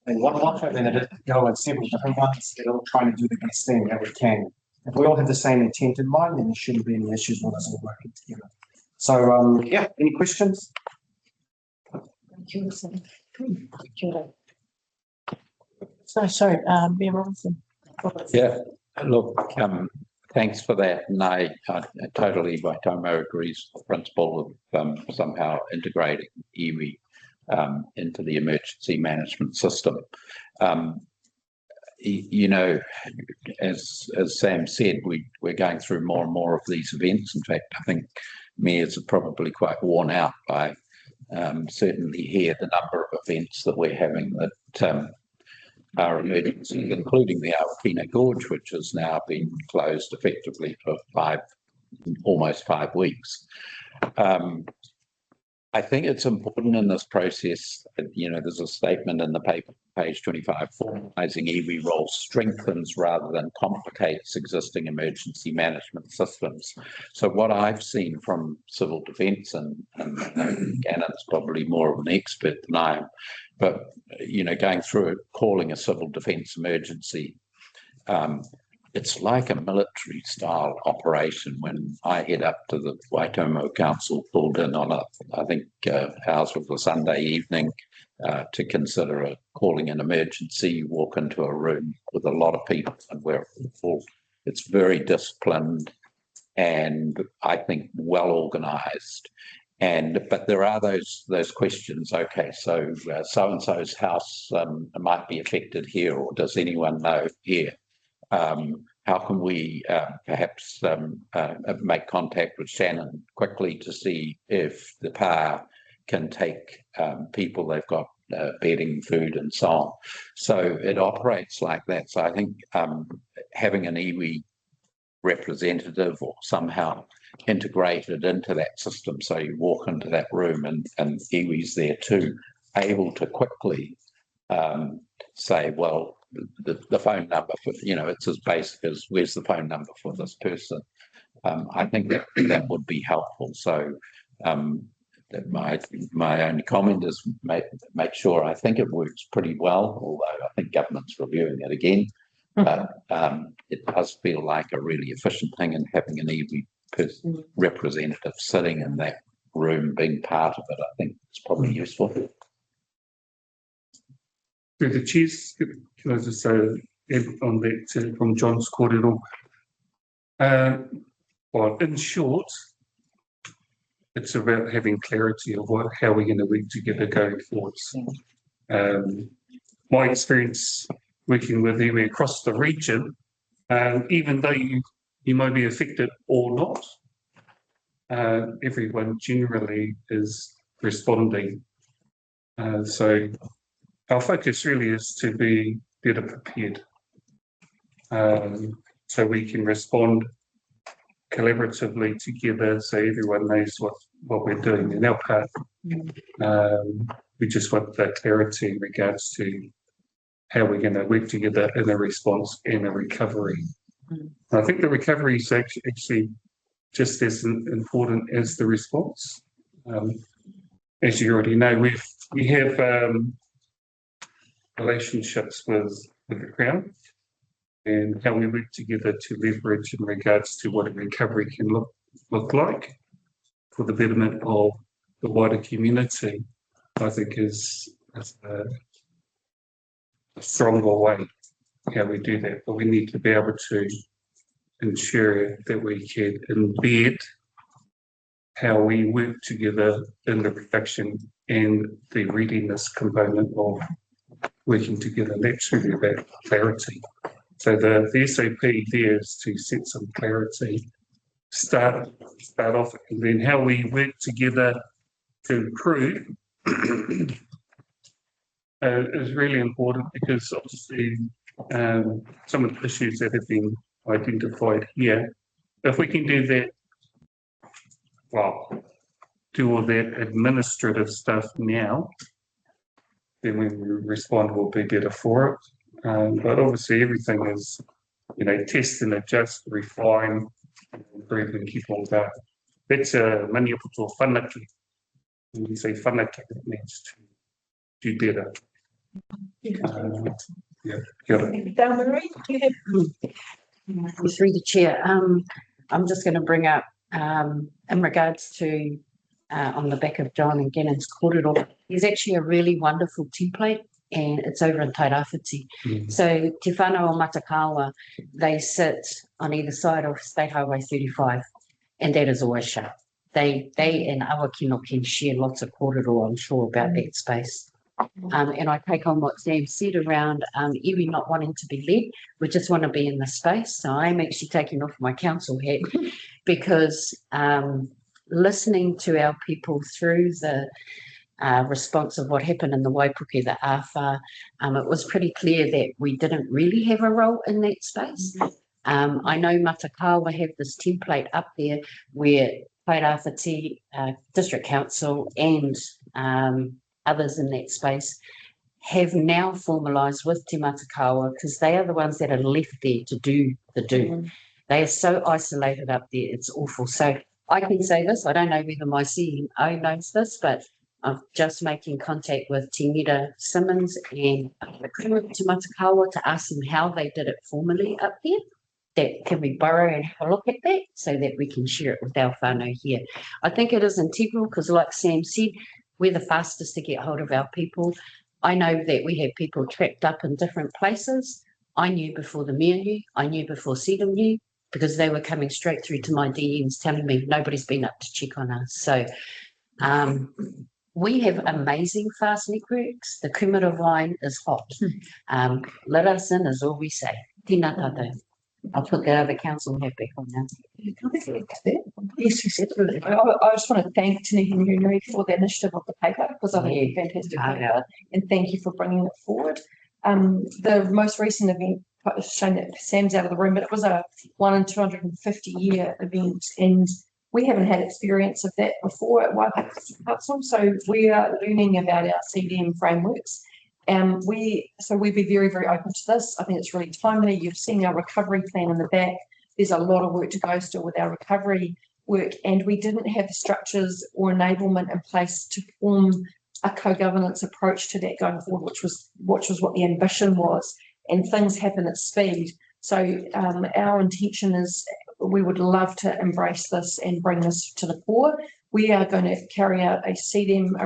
in one locker than it is to go in several different ones. We're all trying to do the best thing that we can. If we all have the same intent in mind, then there shouldn't be any issues with us all working together. So, any questions? Sorry, Mayor Robinson. Yeah, look, thanks for that. And I totally, Waitomo agrees with the principle of somehow integrating iwi into the emergency management system. As Sam said, we're going through more and more of these events. In fact, I think mayors are probably quite worn out by certainly here the number of events that we're having that are emergencies, including the Awakina Gorge, which has now been closed effectively for almost 5 weeks. I think it's important in this process, there's a statement in the paper, page 25, formalising iwi role strengthens rather than complicates existing emergency management systems. So what I've seen from civil defence, and Gannon's probably more of an expert than I am, but, going through it, calling a civil defence emergency it's like a military style operation. When I head up to the Waitomo Council, pulled in on I think ours was a Sunday evening to consider calling an emergency. You walk into a room with a lot of people and we're full. It's very disciplined and I think well organised. But there are those questions. Okay, so so and so's house might be affected here, or does anyone know here? How can we perhaps make contact with Shannon quickly to see if the PA can take people they've got bedding, food, and so on. So it operates like that. So I think having an iwi representative or somehow integrated into that system, so you walk into that room and iwi's there too, able to quickly say, well, the phone number for, it's as basic as where's the phone number for this person. I think that would be helpful. So my only comment is make sure I think it works pretty well, although I think government's reviewing it again. But it does feel like a really efficient thing, and having an iwi representative sitting in that room being part of it, I think it's probably useful. Through the chairs, can I just say on that from John's kōrero? Well, in short, it's about having clarity of how we're going to work together going forwards. My experience working with iwi across the region, even though you might be affected or not, everyone generally is responding. So our focus really is to be better prepared, so we can respond collaboratively together, so everyone knows what we're doing in our part. We just want the clarity in regards to how we're going to work together in a response and a recovery. I think the recovery is actually just as important as the response. As you already know, we have relationships with the Crown and how we work together to leverage in regards to what a recovery can look like for the betterment of the wider community. I think is a stronger way how we do that, but we need to be able to ensure that we can embed how we work together in the reduction and the readiness component of working together. That's really about clarity. So the SOP there is to set some clarity, start off, and then how we work together to improve is really important, because obviously some of the issues that have been identified here, if we can do that, well, do all that administrative stuff now, then when we respond, we'll be better for it. But obviously everything is, test and adjust, refine, improve and keep on going. That's a maniapoto whanake. When you say whanake, it means to do better. Marie, you have through the chair. I'm just going to bring up in regards to on the back of John and Gannon's kōrero, there's actually a really wonderful template, and it's over in Tairāwhiti. So Te Whānau o Matakawa, they sit on either side of State Highway 35, and that is always shut. They and Awakino can share lots of kōrero, I'm sure, about that space. And I take on what Sam said around iwi not wanting to be led. We just want to be in the space. So I'm actually taking off my council hat because listening to our people through the response of what happened in the Waipuke, the AFA, it was pretty clear that we didn't really have a role in that space. I know Matakawa have this template up there where Tairāwhiti District Council and others in that space have now formalised with Te Matakawa, because they are the ones that are left there to do the do. They are so isolated up there, it's awful. So I can say this, I don't know whether my CEO knows this, but I'm just making contact with Te Mira Simmons and the crew of Te Matakawa to ask them how they did it formally up there. that can we borrow and have a look at that so that we can share it with our whānau here. I think it is integral because like Sam said, we're the fastest to get hold of our people. I know that we have people trapped up in different places. I knew before the mayor knew, I knew before Sedum knew, because they were coming straight through to my DMs telling me nobody's been up to check on us. So we have amazing fast networks. The kumara vine is hot. Let us in is all we say. Tēnā tātou. I'll put that other council hat back on now. Yes, absolutely. I just want to thank Nehenehenui for the initiative of the paper because I think it's a fantastic paper, and thank you for bringing it forward. The most recent event, it's a shame that Sam's out of the room, but it was a 1 in 250 year event, and we haven't had experience of that before at Waipā Council, so we are learning about our CDM frameworks. We'd be very, very open to this. I think it's really timely. You've seen our recovery plan in the back. There's a lot of work to go still with our recovery work, and we didn't have the structures or enablement in place to form a co-governance approach to that going forward, which was what the ambition was, and things happen at speed. So our intention is we would love to embrace this and bring this to the fore. We are going to carry out a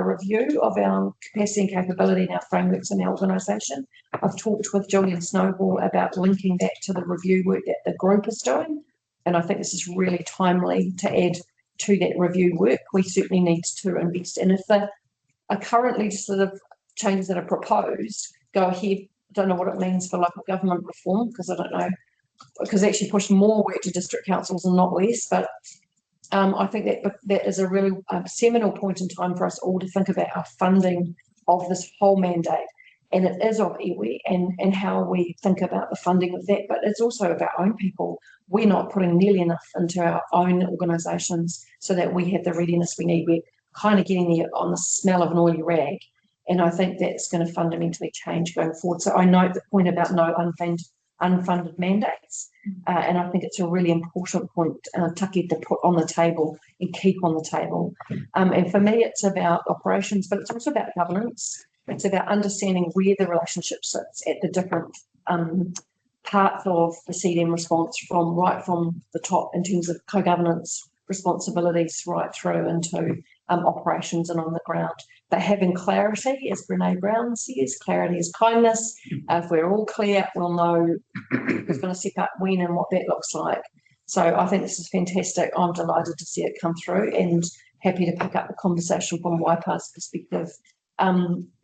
review of our capacity and capability in our frameworks in our organisation. I've talked with Julian Snowball about linking that to the review work that the group is doing, and I think this is really timely to add to that review work. We certainly need to invest, and if the current legislative changes that are proposed go ahead, I don't know what it means for local government reform, because I don't know, because it actually pushed more work to district councils and not less, but I think that is a really seminal point in time for us all to think about our funding of this whole mandate. And it is of iwi and how we think about the funding of that, but it's also of our own people. We're not putting nearly enough into our own organisations so that we have the readiness we need. We're kind of getting there on the smell of an oily rag. And I think that's going to fundamentally change going forward. So I note the point about no unfunded mandates. And I think it's a really important point, Taki, to put on the table and keep on the table. And for me, it's about operations, but it's also about governance. It's about understanding where the relationship sits at the different parts of the CDM response right from the top in terms of co-governance responsibilities right through into operations and on the ground. But having clarity, as Brene Brown says, clarity is kindness. If we're all clear, we'll know who's going to step up when and what that looks like. So I think this is fantastic. I'm delighted to see it come through and happy to pick up the conversation from Waipā's perspective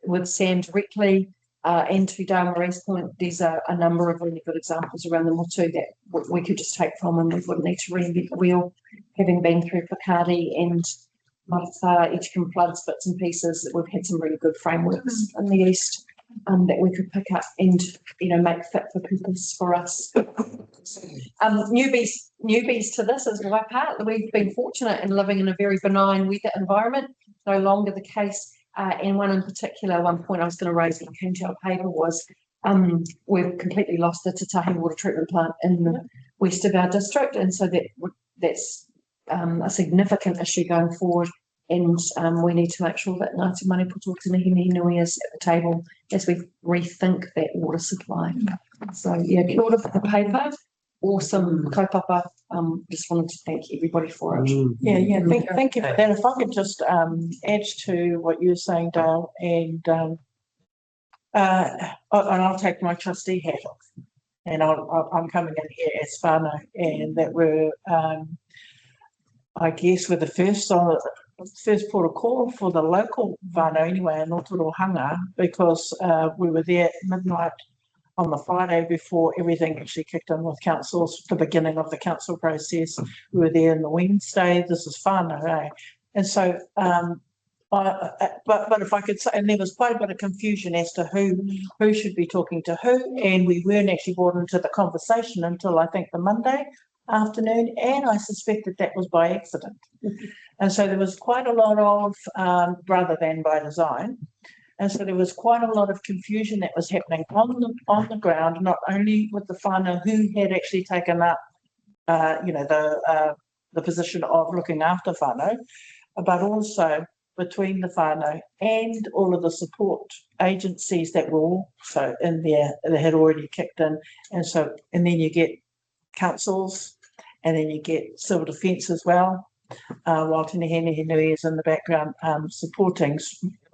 with Sam directly. And to Dale Marie's point, there's a number of really good examples around the motu that we could just take from, and we wouldn't need to reinvent the wheel, having been through Whakatau and Edgecombe floods, bits and pieces. That we've had some really good frameworks in the east that we could pick up and make fit for purpose for us. Newbies to this is Waipā. We've been fortunate in living in a very benign weather environment. No longer the case. And one point I was going to raise when it came to our paper was we've completely lost the Tatahi water treatment plant in the west of our district, and so that's a significant issue going forward, and we need to make sure that Ngāti Maniputu to Nehenehenui is at the table as we rethink that water supply. So yeah, kia ora for the paper. Awesome kaupapa. Just wanted to thank everybody for it. Yeah, thank you for that. If I could just add to what you were saying, Dale, and I'll take my trustee hat off, and I'm coming in here as whānau, and that we're, I guess, we're the first port of call for the local whānau anyway in Ōtorohanga, because we were there at midnight on the Friday before everything actually kicked in with councils, the beginning of the council process. We were there on the Wednesday. This is whānau, eh? And so, but if I could say, and there was quite a bit of confusion as to who should be talking to who, and we weren't actually brought into the conversation until I think the Monday afternoon, and I suspect that was by accident. And so there was quite a lot of, rather than by design, and so there was quite a lot of confusion that was happening on the ground, not only with the whānau who had actually taken up, the position of looking after whānau, but also between the whānau and all of the support agencies that were also in there that had already kicked in. And then you get councils, and then you get civil defence as well, while Nehenehenui is in the background supporting.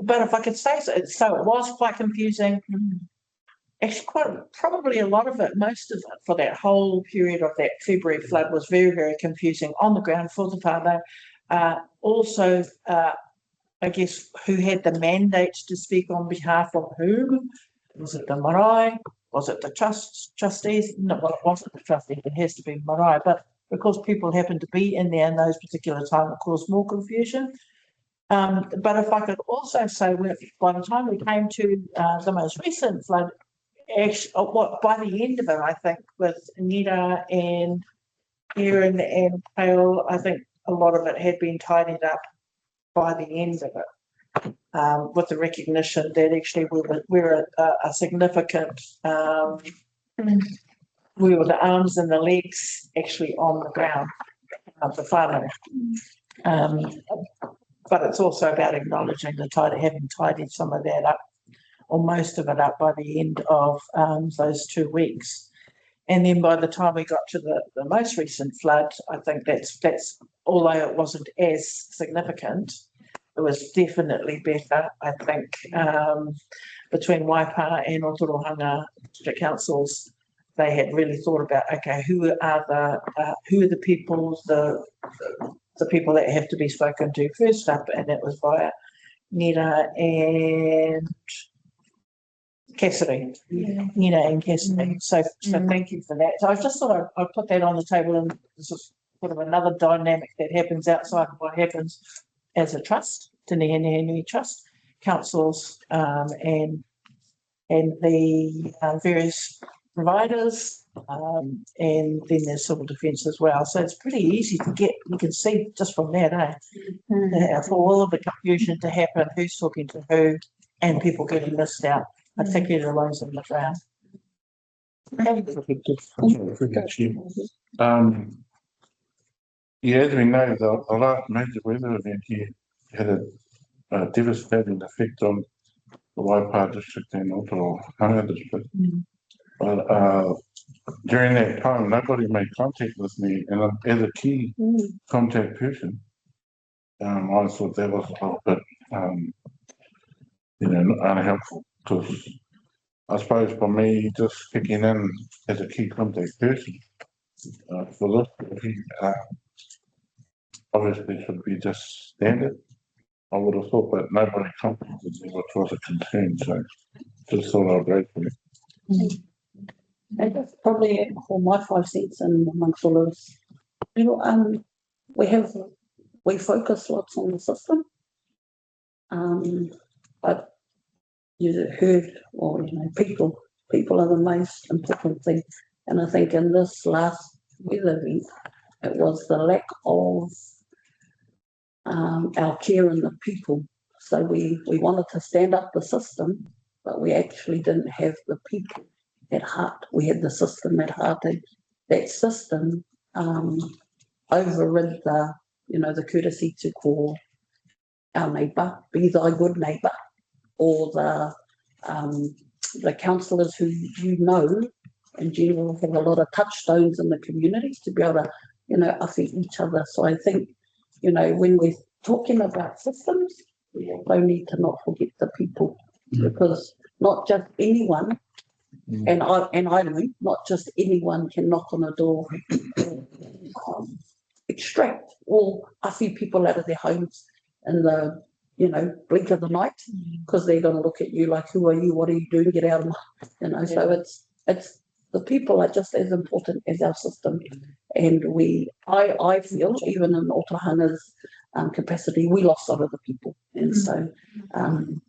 But if I could say so, it was quite confusing. Actually, probably a lot of it, most of it, for that whole period of that February flood was very, very confusing on the ground for the whānau. Also, I guess, who had the mandate to speak on behalf of whom? Was it the marae? Was it the trustees? No, well, it wasn't the trustees, it has to be marae, but because people happened to be in there in those particular times, it caused more confusion. But if I could also say, by the time we came to the most recent flood, actually, by the end of it, I think, with Nita and Erin and Pale, I think a lot of it had been tidied up by the end of it, with the recognition that actually we were a significant, we were the arms and the legs actually on the ground of the whānau. But it's also about acknowledging having tidied some of that up, or most of it up, by the end of those 2 weeks. And then by the time we got to the most recent flood, I think that's although it wasn't as significant, it was definitely better. I think between Waipā and Ōtorohanga district councils, they had really thought about, okay, who are the people, the people that have to be spoken to first up, and that was via Nina and Cassidy. Nina and Cassidy. So thank you for that. So I just thought I'd put that on the table, and this is sort of another dynamic that happens outside of what happens as a trust, Te Nehenehenui Trust, councils, and the various providers, and then there's civil defence as well. So it's pretty easy to get, you can see just from that, for all of the confusion to happen, who's talking to who, and people getting missed out, particularly the ones on the ground. Yeah, as we know, the last major weather event here had a devastating effect on the Waipā district and Ōtorohanga district. But during that time, nobody made contact with me, and as a key contact person, I thought that was a little bit, unhelpful, because I suppose for me, just kicking in as a key contact person for this, obviously should be just standard. I would have thought, but nobody contacted me, which was a concern, so just thought I'd raise it. And that's probably for my 5 cents and amongst all of us. We focus lots on the system, but you heard, or people are the most important thing. And I think in this last weather event, it was the lack of our care in the people. So we wanted to stand up the system, but we actually didn't have the people at heart. We had the system at heart, and that system overrid the courtesy to call our neighbour, be thy good neighbour, or the councillors who in general have a lot of touchstones in the communities to be able to affect each other. So I think when we're talking about systems, we also need to not forget the people, because not just anyone. And I know not just anyone can knock on a door, extract all a few people out of their homes in the blink of the night, because they're going to look at you like, who are you? What are you doing? Get out of my, So it's the people are just as important as our system, and I feel even in Ōtorohanga's capacity, we lost some of the people, and so and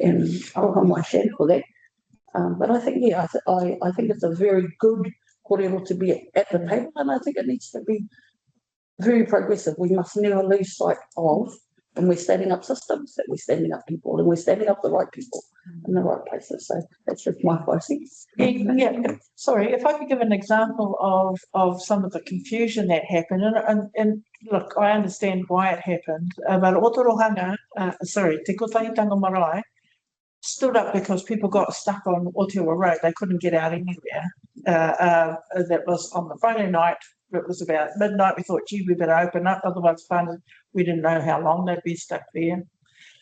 aroha mai share for that. But I think, I think it's a very good kōrero to be at the table, and I think it needs to be very progressive. We must never lose sight of, when we're standing up systems, that we're standing up people, and we're standing up the right people in the right places. So that's just my 5 cents. Yeah, sorry, if I could give an example of some of the confusion that happened, and look, I understand why it happened, but Ōtorohanga, Te Kotahitanga Marae, stood up because people got stuck on Otewa Road. They couldn't get out anywhere. that was on the Friday night. It was about midnight. We thought, gee, we better open up, otherwise we didn't know how long they'd be stuck there.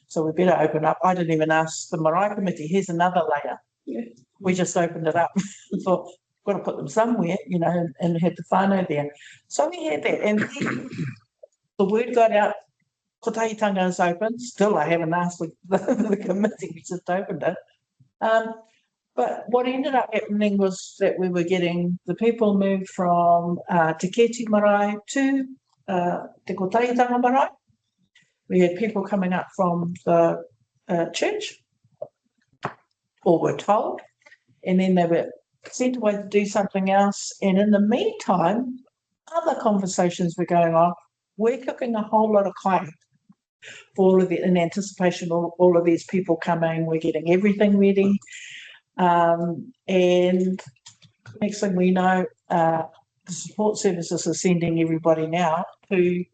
So we better open up. I didn't even ask the marae committee. Here's another layer. Yeah. We just opened it up and thought, got to put them somewhere, and had the whānau there. So we had that, and then the word got out, Timatanga is open. Still, I haven't asked the committee, we just opened it. But what ended up happening was that we were getting the people moved from Te Keti marae to Te Kotahitanga marae. We had people coming up from the church, or were told, and then they were sent away to do something else. And in the meantime, other conversations were going on. We're cooking a whole lot of kai for all of it in anticipation of all of these people coming. We're getting everything ready. And next thing we know, the support services are sending everybody now to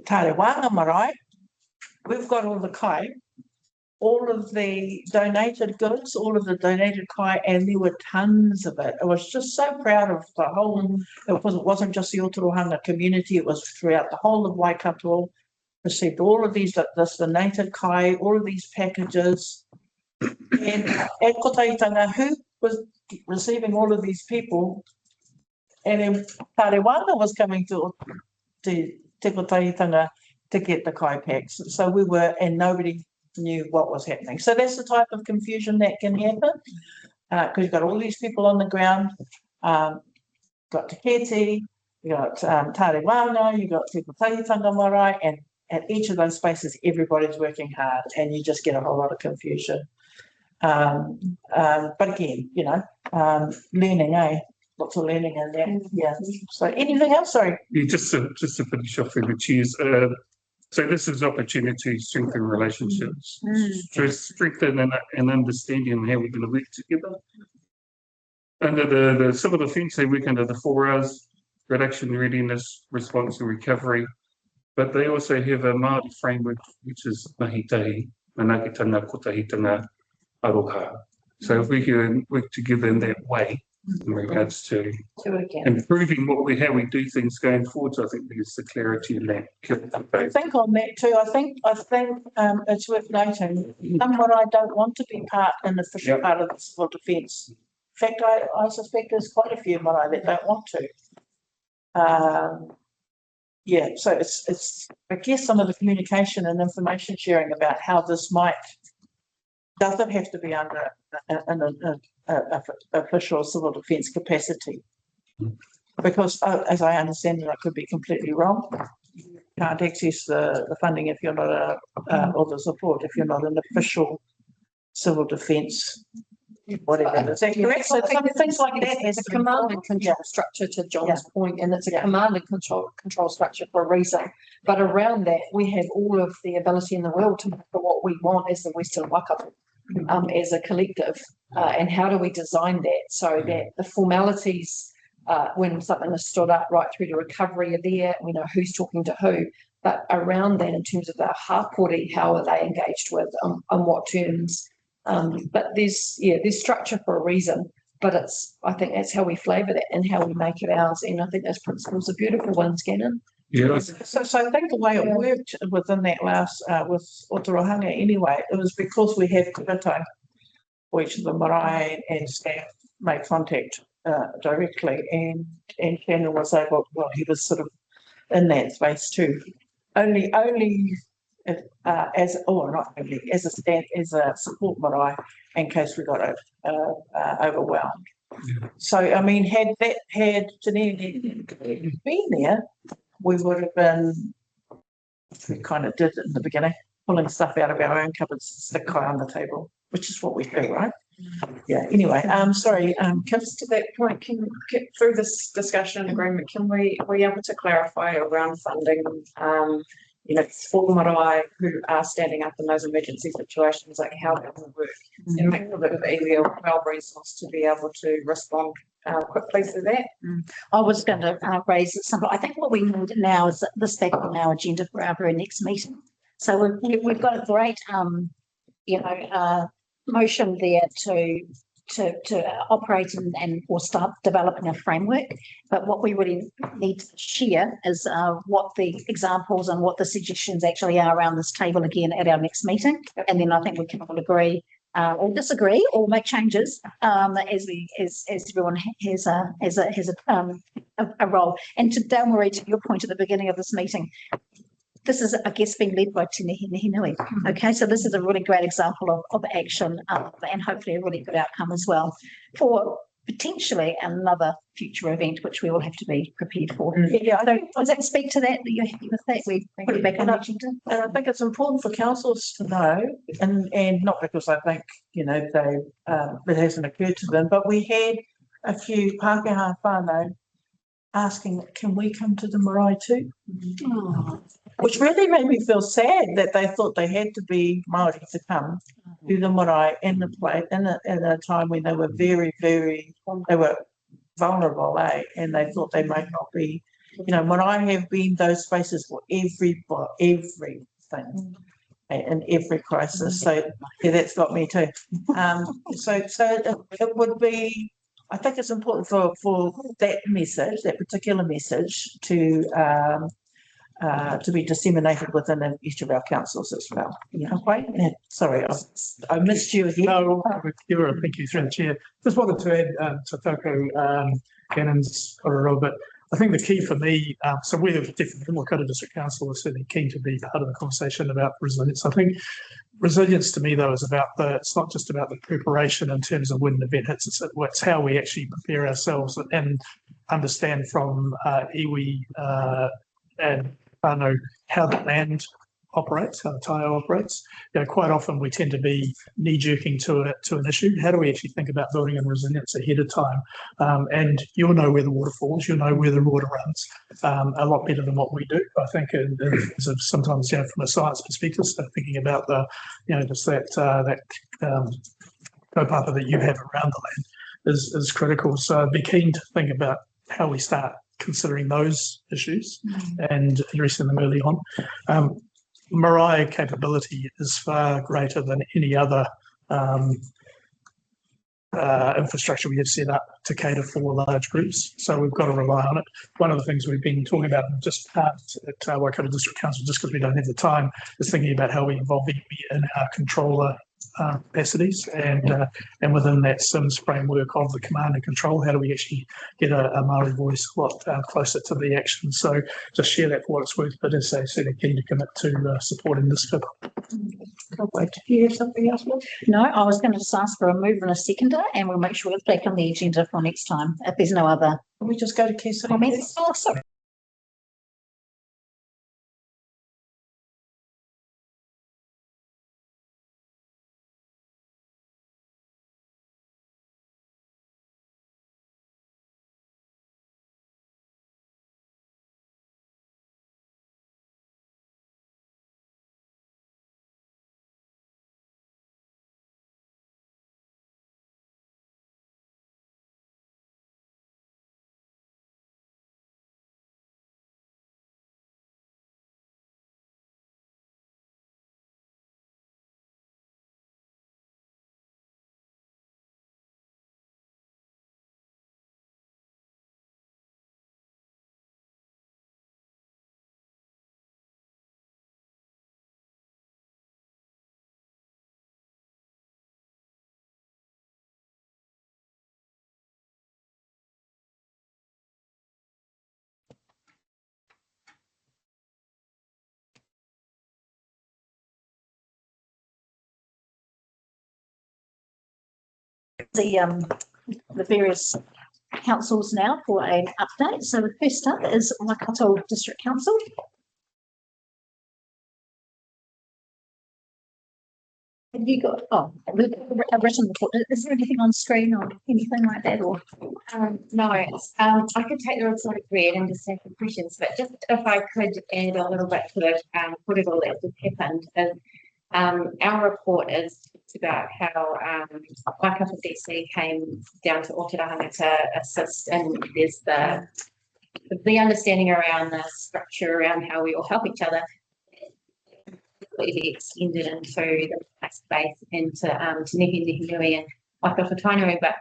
Tarewanga marae. We've got all the kai, all of the donated goods, all of the donated kai, and there were tons of it. I was just so proud of the whole, it wasn't just the Ōtorohanga community, it was throughout the whole of Waikato. Received all of this donated kai, all of these packages. And at Kotahitanga, who was receiving all of these people, and then Tarewanga was coming to Te Kotahitanga to get the kai packs. So we were, and nobody knew what was happening. So that's the type of confusion that can happen, because you've got all these people on the ground, got Te Keti, you got Tarewanga, you got Te Kotahitanga marae, and at each of those spaces, everybody's working hard, and you just get a whole lot of confusion. But again, learning, lots of learning in there. Yeah. So anything else? Sorry. Yeah, just to finish off with the cheers. So this is opportunity to strengthen relationships, to strengthen and understanding how we're going to work together. Under the civil defence, they work under the 4 R's: reduction, readiness, response, and recovery. But they also have a Māori framework, which is mahitahi, manakitanga, kotahitanga, aroha. So if we can work together in that way, in regards to improving how we do things going forward, so I think there's the clarity in that. I think on that too, I think it's worth noting, some marae don't want to be part in the official part of the civil defence. In fact, I suspect there's quite a few marae that don't want to. So it's I guess some of the communication and information sharing about how this doesn't have to be under an official civil defence capacity, because as I understand it, I could be completely wrong. You can't access the funding if you're not or the support if you're not an official civil defence. Whatever. Is that correct? So things like that. It's a command and control structure, to John's point, and it's a command and control structure for a reason. But around that, we have all of the ability in the world to make what we want as the Western Waikato, as a collective. And how do we design that so that the formalities, when something is stood up right through to recovery, are there, we know who's talking to who. But around that, in terms of our hapori, how are they engaged with, on what terms? But there's structure for a reason, but I think that's how we flavour that and how we make it ours. And I think those principles are beautiful ones, Gannon. Yeah. So I think the way it worked within that last, with Ōtorohanga anyway, it was because we have kuratai, for each of the marae and staff made contact directly, and Shannon was able, he was sort of in that space too. Only as a support marae in case we got overwhelmed. Yeah. So I mean, had Janine been there, we would have been. We kind of did it in the beginning, pulling stuff out of our own cupboards, stick kai on the table, which is what we do, right? Yeah. Anyway, sorry. Just to that point, can through this discussion and agreement, can we able to clarify around funding? For marae who are standing up in those emergency situations, like how that will work, and make sure that they're well resourced to be able to respond quickly to that. I was going to raise something. I think what we need now is this back on our agenda for our very next meeting. So we've got a great, motion there to operate and or start developing a framework. But what we really need to share is what the examples and what the suggestions actually are around this table again at our next meeting. And then I think we can all agree or disagree or make changes as everyone has a role. And to Dale-Marie, to your point at the beginning of this meeting, this is, I guess, being led by Nehenehenui. Okay, so this is a really great example of action and hopefully a really good outcome as well for potentially another future event, which we all have to be prepared for. Yeah, So does that speak to that? You're happy with that? We put it back on the agenda. And I think it's important for councillors to know, and not because I think, you know, it hasn't occurred to them, but we had a few Pākehā whānau asking, can we come to the marae too? Oh. Which really made me feel sad that they thought they had to be Māori to come to the marae in the place in a time when they were very, very, they were vulnerable, and they thought they might not be, you know, marae have been those spaces for everything and every crisis. So yeah, that's got me too. So it would be, I think it's important for that message, that particular message, to be disseminated within each of our councils as well. Yeah, okay. Sorry, I missed you again. No, Kira, thank you through the chair. Just wanted to add to Toko Cannon's a bit. I think the key for me, so we're definitely, Waikato District Council is certainly keen to be part of the conversation about resilience. I think resilience to me, though, is about it's not just about the preparation in terms of when the event hits, it's how we actually prepare ourselves and understand from iwi and know how the land operates, how the taio operates. You know, quite often we tend to be knee-jerking to an issue. How do we actually think about building in resilience ahead of time? And you'll know where the water falls, you'll know where the water runs a lot better than what we do. I think sometimes, you know, from a science perspective, so thinking about the, you know, just that kaupapa that you have around the land is critical. So I'd be keen to think about how we start considering those issues and addressing them early on. Marae capability is far greater than any other infrastructure we have set up to cater for large groups. So we've got to rely on it. One of the things we've been talking about just at Waikato District Council, just because we don't have the time, is thinking about how we involve iwi in our controller capacities, and within that SIMS framework of the command and control, how do we actually get a Māori voice a lot closer to the action? So just share that for what it's worth, but as I said, keen to commit to supporting this. Do you have something else? No, I was going to just ask for a mover and a seconder, and we'll make sure it's back on the agenda for next time if there's no other. Can we just go to Kesa? Comments? Oh, sorry. The various councils now for an update. So the first up is Waikato District Council. Have you got a written report? Is there anything on screen or anything like that? Or no, I could take the report of read and just take the questions, but just if I could add a little bit to it, put it all that just happened. Our report is about how Waikato DC came down to Ōtorohanga to assist, and there's the understanding around the structure around how we all help each other completely extended into the space into Nehenehenui, and whakawhatainui, but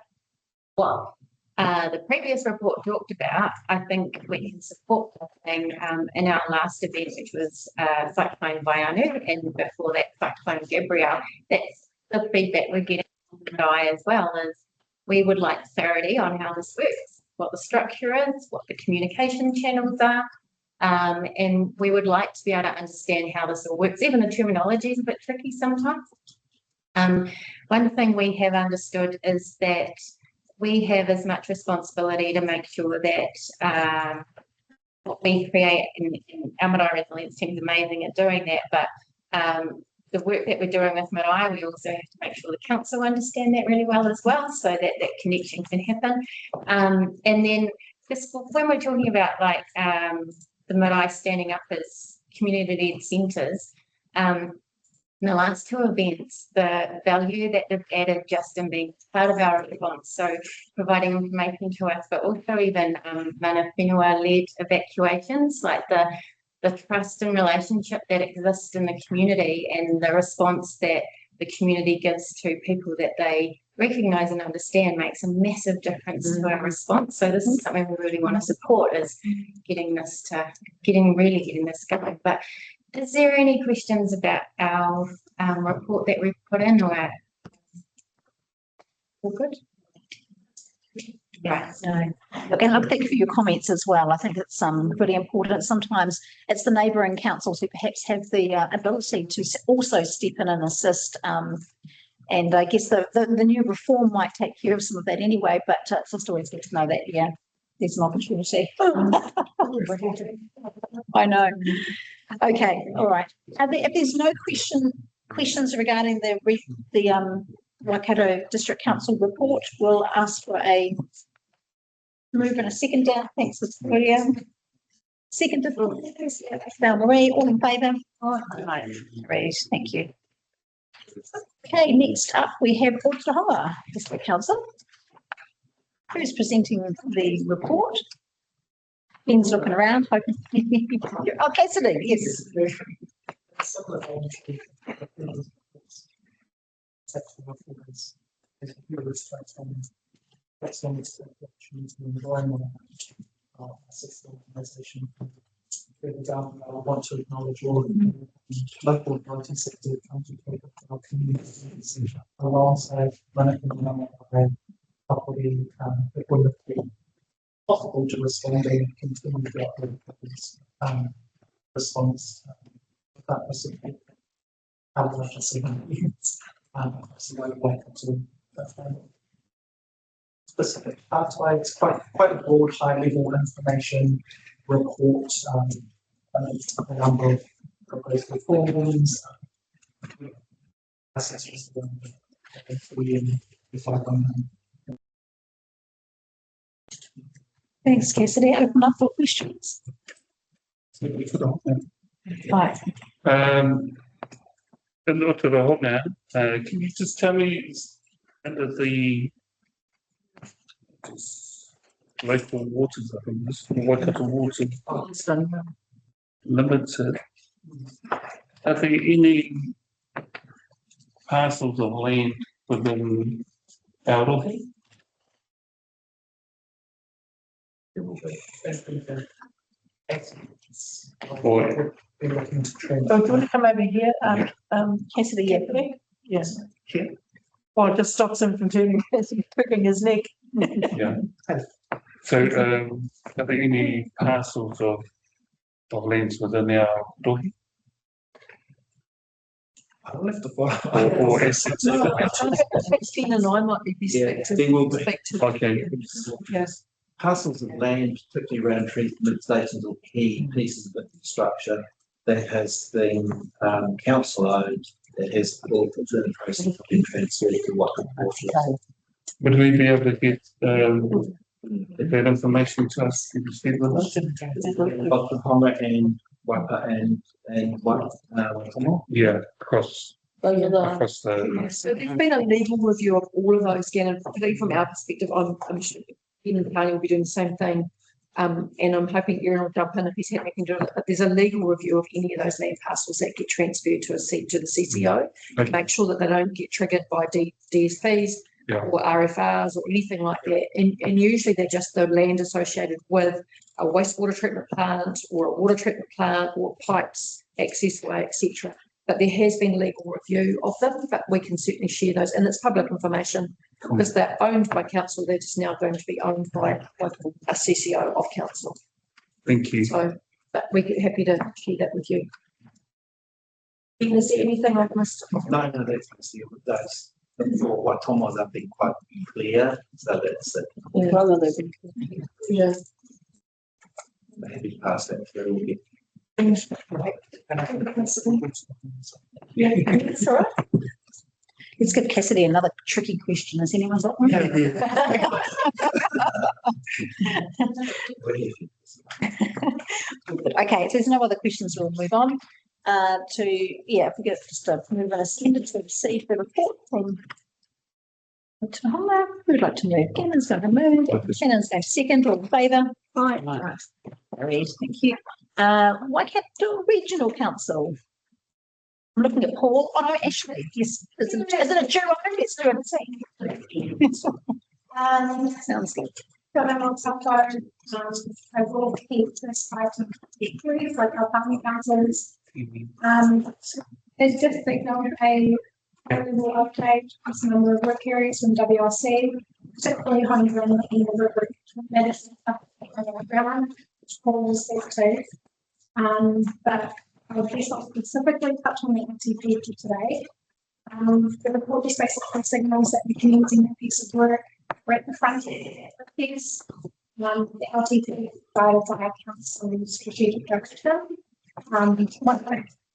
what the previous report talked about, I think we can support the thing in our last event, which was Cyclone Vaianu, and before that Cyclone Gabrielle. That's the feedback we're getting from the guy as well, is we would like clarity on how this works, what the structure is, what the communication channels are, and we would like to be able to understand how this all works. Even the terminology is a bit tricky sometimes. One thing we have understood is that we have as much responsibility to make sure that what we create, and our Marae Resilience team is amazing at doing that, but the work that we're doing with Marae, we also have to make sure the council understand that really well as well, so that that connection can happen. And then this, when we're talking about like the Marae standing up as community-led centres, in the last two events, the value that they've added just in being part of our response, so providing information to us, but also even mana whenua-led evacuations, like the trust and relationship that exists in the community and the response that the community gives to people that they recognise and understand makes a massive difference to our response. So this is something we really want to support, is getting this going. But is there any questions about our report that we've put in, or all good? Yeah, no. Look, and look, thank you for your comments as well. I think it's really important. Sometimes it's the neighbouring councils who perhaps have the ability to also step in and assist. And I guess the new reform might take care of some of that anyway, but it's just always good to know that, yeah, there's an opportunity. I know. Okay, all right. If there's no questions regarding the Waikato District Council report, we'll ask for a move and a second down. Thanks, Victoria. Second, Marie, all in favour? Great, thank you. Okay, next up we have Ōtorohanga District Council. Who's presenting the report? Ben's looking around, hoping. Oh, Cassidy, yes. Organisation. For example, I want to acknowledge all of the local authority sector contributed to our communities alongside management and property that will be possible to respond and continue to operate this response that was specific pathway. It's quite a broad, high level information report, a number of proposed reforms, Thanks, Cassidy. Open up for questions. Right. In Ōtorohanga, can you just tell me, under the local waters, I think this Waikato water limited, are there any parcels of land within Ōtorohanga? Or looking to trend. So do you want to come over here, Cassidy? Yeah. Yes. Sure. Or it just stops him from turning, pricking his neck. Yeah. So, are there any parcels of lands within our Ōtorohanga? I left the or assets? Ben and I might be best There will be. Okay. Yes. Parcels of land, particularly around treatment stations or key pieces of infrastructure that has been council owned, that has all the process of being transferred to Waikato Water. Would we be able to get that information to us? Ōtorohanga and Waipā and Waitomo? Yeah, across the. So there's been a legal review of all of those again, and particularly from our perspective, I'm sure Ben and Carly will be doing the same thing. And I'm hoping Erin will jump in if he's had anything to do with it. But there's a legal review of any of those land parcels that get transferred to the CCO, to make sure that they don't get triggered by DSPs, Yeah. or RFRs or anything like that. And usually they're just the land associated with a wastewater treatment plant or a water treatment plant or pipes, access way, etc. But there has been legal review of them, but we can certainly share those, and it's public information because they're owned by council. They're just now going to be owned by a CCO of council. Thank you. So, but we're happy to share that with you. Is there anything I've missed? No, that's basically with those. For Waitomo, they've been quite clear, so that's it. Yeah. Maybe pass that through again. Yeah, that's all right. Let's give Cassidy another tricky question. Has anyone got one? Okay, if there's no other questions, we'll move on if we get just a move and ascended to receive the report from Ōtorohanga. Who'd like to move? Cannon's going to move. Cannon's going second. All in favour? Right. Carried. Thank you. Waikato Regional Council. I'm looking at Paul. Oh no, Ashley. Yes. Is it a duo? Let's do it. Sounds good. I will keep this item like our family councils. It's just signaled a will update a number of work areas from WRC, particularly handling in the river medicine ground, which Paul will speak to. But I'll just not specifically touch on the LTP today. The report just basically signals that we're commencing a piece of work. We're at the front end of the piece. The LTP guided by our council's strategic direction.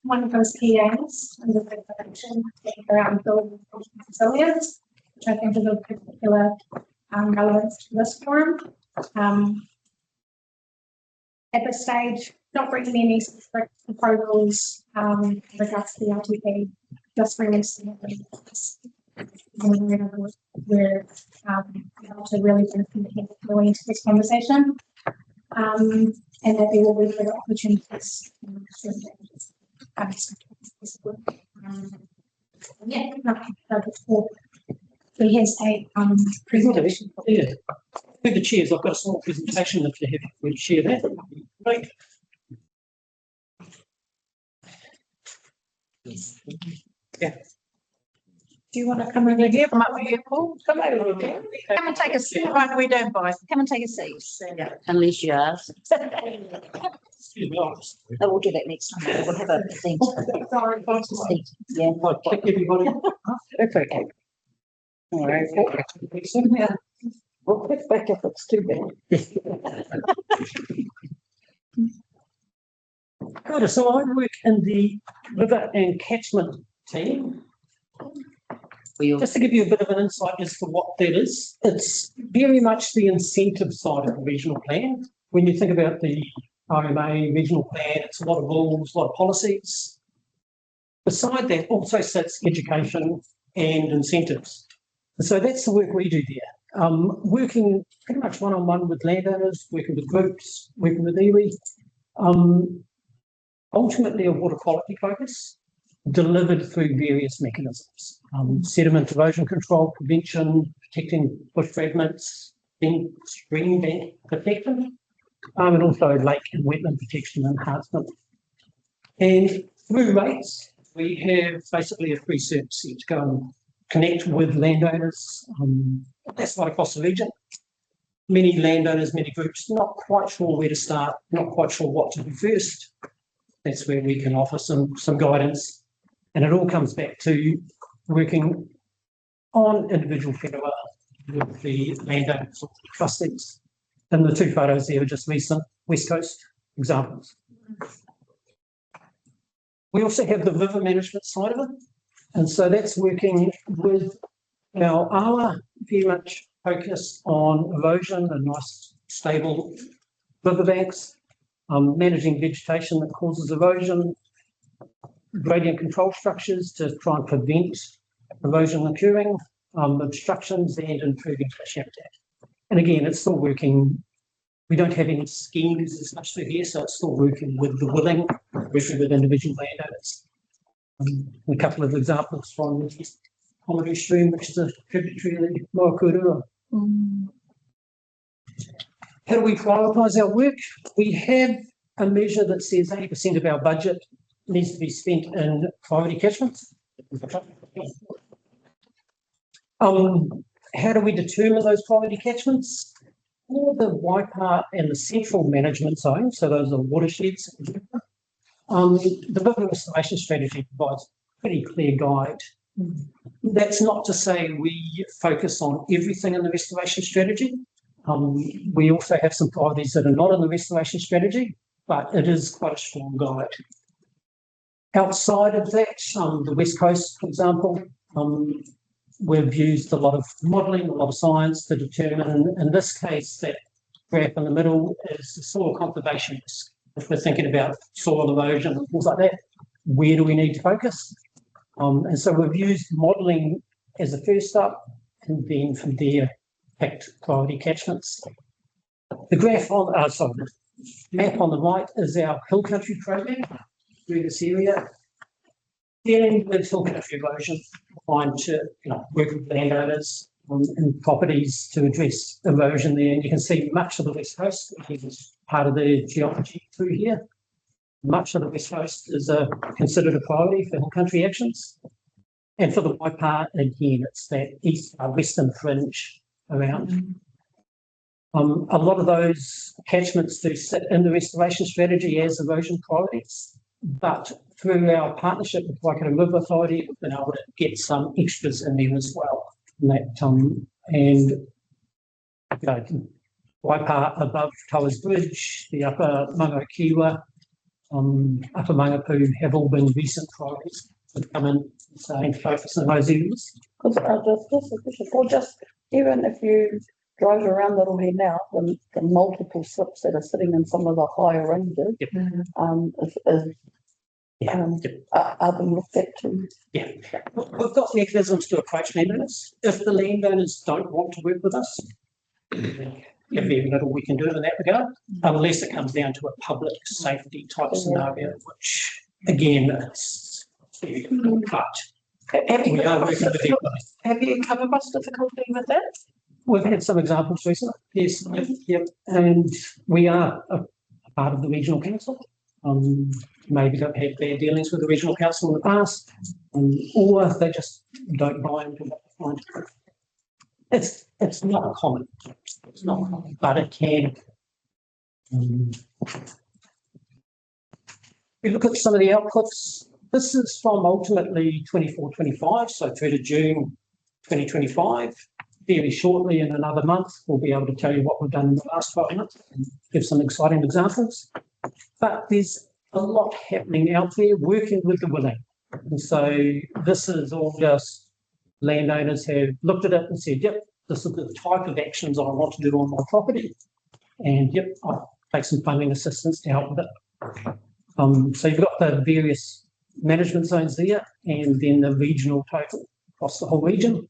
One of those key aims under the direction around building resilience, which I think is of particular relevance to this forum. At this stage, not bringing any specific proposals in regards to the LTP, just releasing it. We're able to really go into this conversation, and that there will be further opportunities. So here's a presentation. Yeah. Through the chairs, I've got a small presentation if you're happy to share that. Right. Yeah. Do you want to come over here? Come up with your Paul. Come over here. Come and take a seat. Right, we don't buy. Come and take a seat. Yeah, unless you ask. We'll do that next time. We'll have a seat. Yeah. Kick everybody. That's okay. All right. We'll pick back if it's too bad. Good. So I work in the river and catchment team. Just to give you a bit of an insight as to what that is, it's very much the incentive side of the regional plan. When you think about the RMA regional plan, it's a lot of rules, a lot of policies. Beside that also sits education and incentives. And so that's the work we do there. Working pretty much one-on-one with landowners, working with groups, working with iwi. Ultimately a water quality focus, delivered through various mechanisms. Sediment erosion control, prevention, protecting bush fragments, then stream bank protection, and also lake and wetland protection enhancement. And through rates, we have basically a free service here to go and connect with landowners. That's right across the region. Many landowners, many groups, not quite sure where to start, not quite sure what to do first. That's where we can offer some guidance. And it all comes back to working on individual whenua with the landowners or the trustees. And the two photos there are just recent West Coast examples. We also have the river management side of it. And so that's working with our awa, very much focused on erosion and nice stable riverbanks, managing vegetation that causes erosion, gradient control structures to try and prevent erosion occurring, obstructions and improving fish habitat. And again, it's still working. We don't have any schemes as much through here, so it's still working with the willing, working with individual landowners. A couple of examples from Comedy Stream, which is a tributary of the Moakurua. How do we prioritise our work? We have a measure that says 80% of our budget needs to be spent in priority catchments. How do we determine those priority catchments? For the Waipā and the central management zone, so those are watersheds, the River Restoration Strategy provides a pretty clear guide. That's not to say we focus on everything in the restoration strategy. We also have some priorities that are not in the restoration strategy, but it is quite a strong guide. Outside of that, the West Coast, for example, we've used a lot of modelling, a lot of science to determine, in this case, that graph in the middle is the soil conservation risk. If we're thinking about soil erosion and things like that, where do we need to focus? And so we've used modelling as the first step, and then from there, picked priority catchments. The graph on, the map on the right is our hill country program through this area. Dealing with hill country erosion, trying to work with landowners and properties to address erosion there. And you can see much of the West Coast, which is part of the geology through here. Much of the West Coast is considered a priority for hill country actions. And for the Waipā, again, it's that western fringe around. A lot of those catchments do sit in the restoration strategy as erosion priorities, but through our partnership with Waikato River Authority, we've been able to get some extras in there as well. And Waipā above Towers Bridge, the upper Mangokiwa, upper Mangapu have all been recent priorities that come in and focus on those areas. Just even if you drive around Little Head now, the multiple slips that are sitting in some of the higher ranges, are being looked at too. Yeah, we've got mechanisms to approach landowners. If the landowners don't want to work with us, very little we can do in that regard, unless it comes down to a public safety type scenario, which again, it's very difficult, but we are working with everybody. Have you come across difficulty with that? We've had some examples recently, yes, and we are a part of the regional council. Maybe they've had bad dealings with the regional council in the past, or they just don't buy into what they find. It's not common. It's not common, but it can. We look at some of the outputs. This is from ultimately 24-25, so through to June 2025. Very shortly, in another month, we'll be able to tell you what we've done in the last 12 months and give some exciting examples. But there's a lot happening out there, working with the willing. And so this is all just landowners have looked at it and said, yep, this is the type of actions I want to do on my property. And yep, I'll take some funding assistance to help with it. So you've got the various management zones there, and then the regional total across the whole region.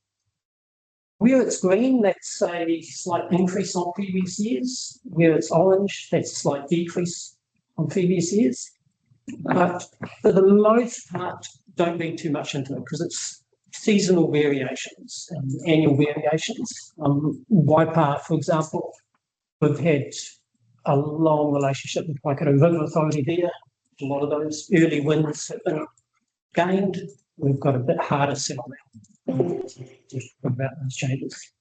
Where it's green, that's a slight increase on previous years. Where it's orange, that's a slight decrease on previous years. But for the most part, don't read too much into it because it's seasonal variations and annual variations. Waipā, for example, we've had a long relationship with Waikato River Authority there. A lot of those early wins have been gained. We've got a bit harder settle now about those changes.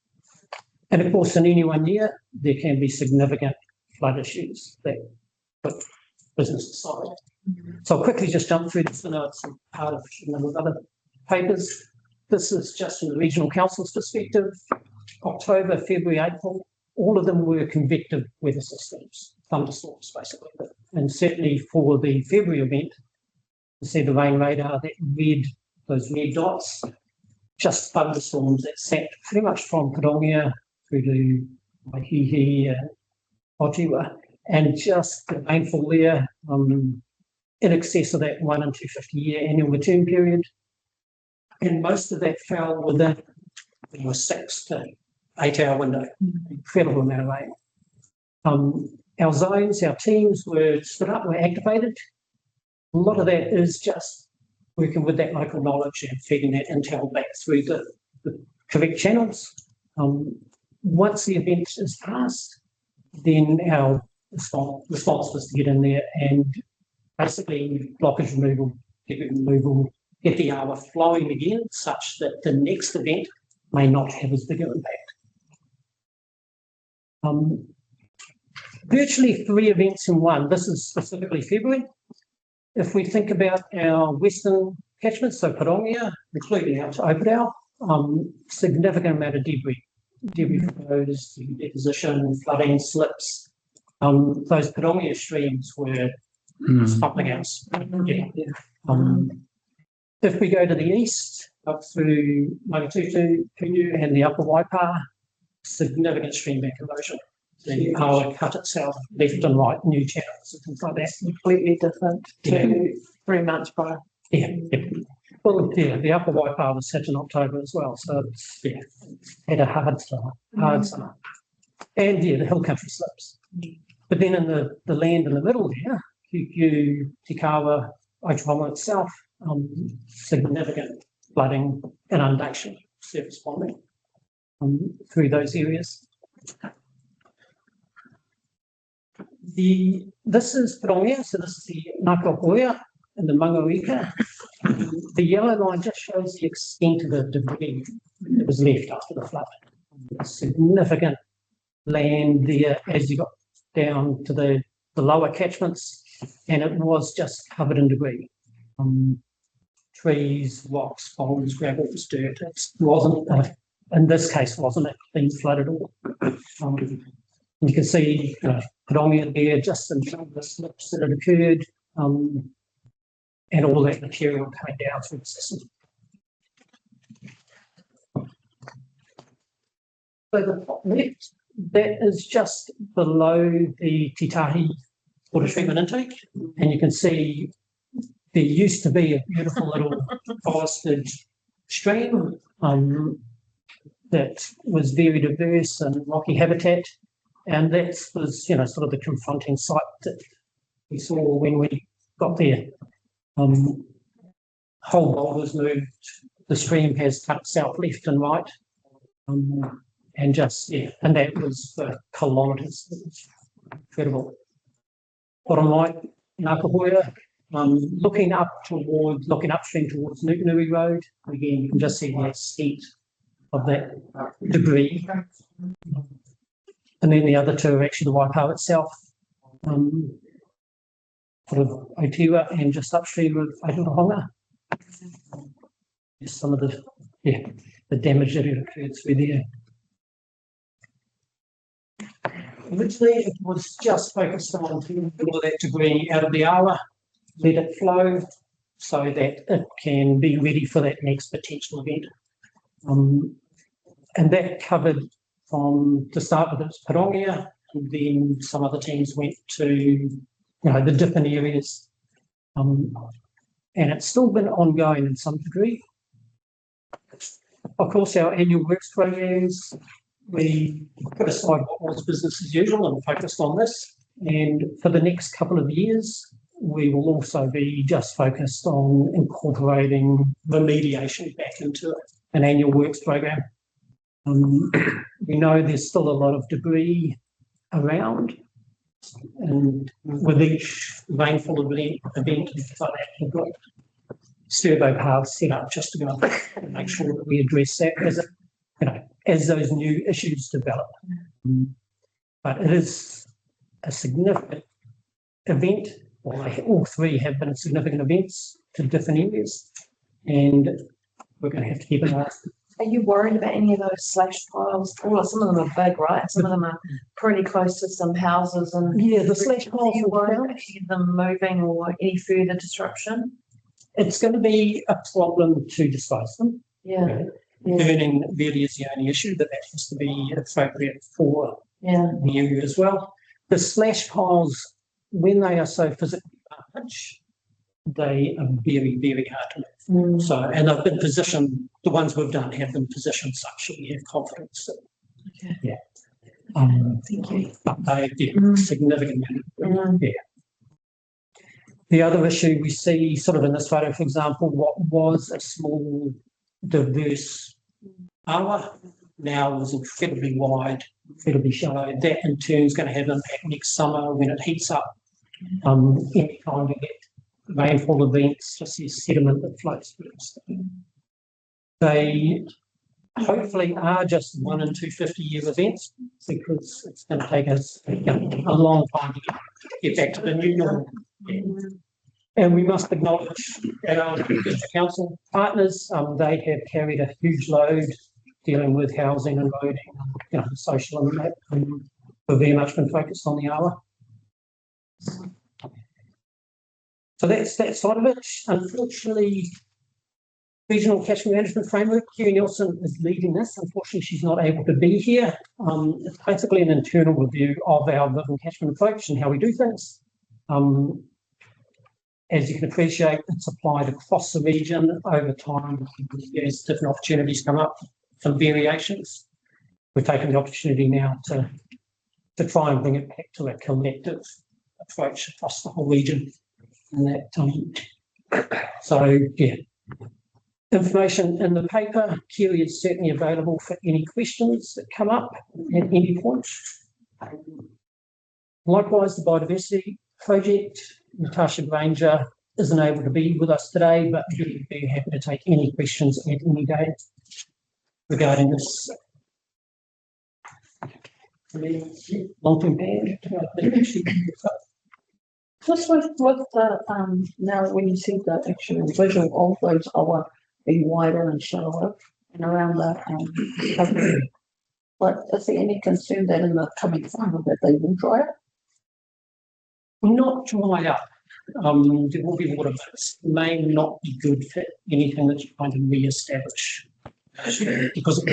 And of course, in any one year, there can be significant flood issues that put business aside. So I'll quickly just jump through this. I know it's part of a number of other papers. This is just from the regional council's perspective. October, February, April, all of them were convective weather systems, thunderstorms basically. And certainly for the February event, you see the rain radar, that red, those red dots, just thunderstorms that sat pretty much from Karakia through to Waihihi and Otiwa, and just the rainfall there in excess of that 1 in 250-year annual return period. And most of that fell within a 6 to 8 hour window. Incredible amount of rain. Our zones, our teams were stood up, were activated. A lot of that is just working with that local knowledge and feeding that intel back through the correct channels. Once the event is passed, then our response was to get in there and basically blockage removal, debris removal, get the awa flowing again such that the next event may not have as big an impact. Virtually 3 events in one. This is specifically February. If we think about our western catchments, so Parongia, including out to Ōtorohanga, significant amount of debris flows, deposition, flooding, slips. Those Parongia streams were something else. If we go to the east, up through Waitomo, and the upper Waipā, significant stream bank erosion. The Awa cut itself left and right, new channels and things like that. Completely different to 3 months prior. Yeah. Well, yeah, the upper Waipā was set in October as well, so it's had a hard summer. And yeah, the hill country slips. But then in the land in the middle there, Kuku, Tikawa, Ōtorohanga itself, significant flooding, inundation, surface bonding through those areas. This is Parongia, so this is the Ngākaupoia and the Mangaika. The yellow line just shows the extent of the debris that was left after the flood. Significant land there as you got down to the lower catchments, and it was just covered in debris. Trees, rocks, bones, gravels, dirt. It wasn't, in this case, wasn't a clean flood at all. You can see Parongia there just in front of the slips that had occurred, and all that material coming down through the system. So the top left, that is just below the Titahi water treatment intake, and you can see there used to be a beautiful little forested stream that was very diverse and rocky habitat, and that was, sort of the confronting sight that we saw when we got there. Whole boulders moved, the stream has cut itself left and right, and just, and that was for kilometres. It was incredible. Bottom right, Ngākaupoia, looking upstream towards Nehenehenui Road. Again, you can just see the extent of that debris. And then the other two are actually the Waipā itself, sort of Otiwa and just upstream of Ōtorohanga. Just some of the damage that had occurred through there. Originally, it was just focused on getting all that debris out of the awa, let it flow so that it can be ready for that next potential event. And that covered to start with, it was Parongia, and then some other teams went to the different areas. And it's still been ongoing in some degree. Of course, our annual works programs, we put aside what was business as usual and focused on this. And for the next couple of years, we will also be just focused on incorporating remediation back into an annual works program. We know there's still a lot of debris around, and with each rainfall event, we've got survey paths set up just to go and make sure that we address that as those new issues develop. But it is a significant event. All 3 have been significant events to different areas, and we're going to have to keep an eye. Are you worried about any of those slash piles? Some of them are big, right? Some of them are pretty close to some houses. And the slash piles. Are you worried about any of them moving or any further disruption? It's going to be a problem to dispose them. Yeah. Burning really is the only issue, but that has to be appropriate for the area as well. The slash piles, when they are so physically large, they are very, very hard to move. So, and they've been positioned, the ones we've done have been positioned such that we have confidence that, Thank you. But they significant. The other issue we see sort of in this photo, for example, what was a small diverse awa now is incredibly wide, incredibly shallow. That in turn is going to have impact next summer when it heats up. Any time we get rainfall events, just the sediment that floats through. They hopefully are just 1 in 250-year events, because it's going to take us a long time to get back to the new normal. And we must acknowledge that our district council partners, they have carried a huge load dealing with housing and roading, social impact, and we've very much been focused on the awa. So that's that side of it. Unfortunately, Regional Catchment Management Framework, Kerry Nelson is leading this. Unfortunately, she's not able to be here. It's basically an internal review of our river catchment approach and how we do things. As you can appreciate, it's applied across the region over time as different opportunities come up, some variations. We're taking the opportunity now to try and bring it back to a collective approach across the whole region. And that, so yeah, information in the paper. Kerry is certainly available for any questions that come up at any point. Likewise, the biodiversity project, Natasha Granger isn't able to be with us today, but we'd be happy to take any questions at any day regarding this. Long-term plan. Just with the, now when you see the actual visual of those awa being wider and shallower and around the coverage, but is there any concern that in the coming summer that they will dry up? Not dry up. There will be water, but it may not be good for anything that's trying to re-establish because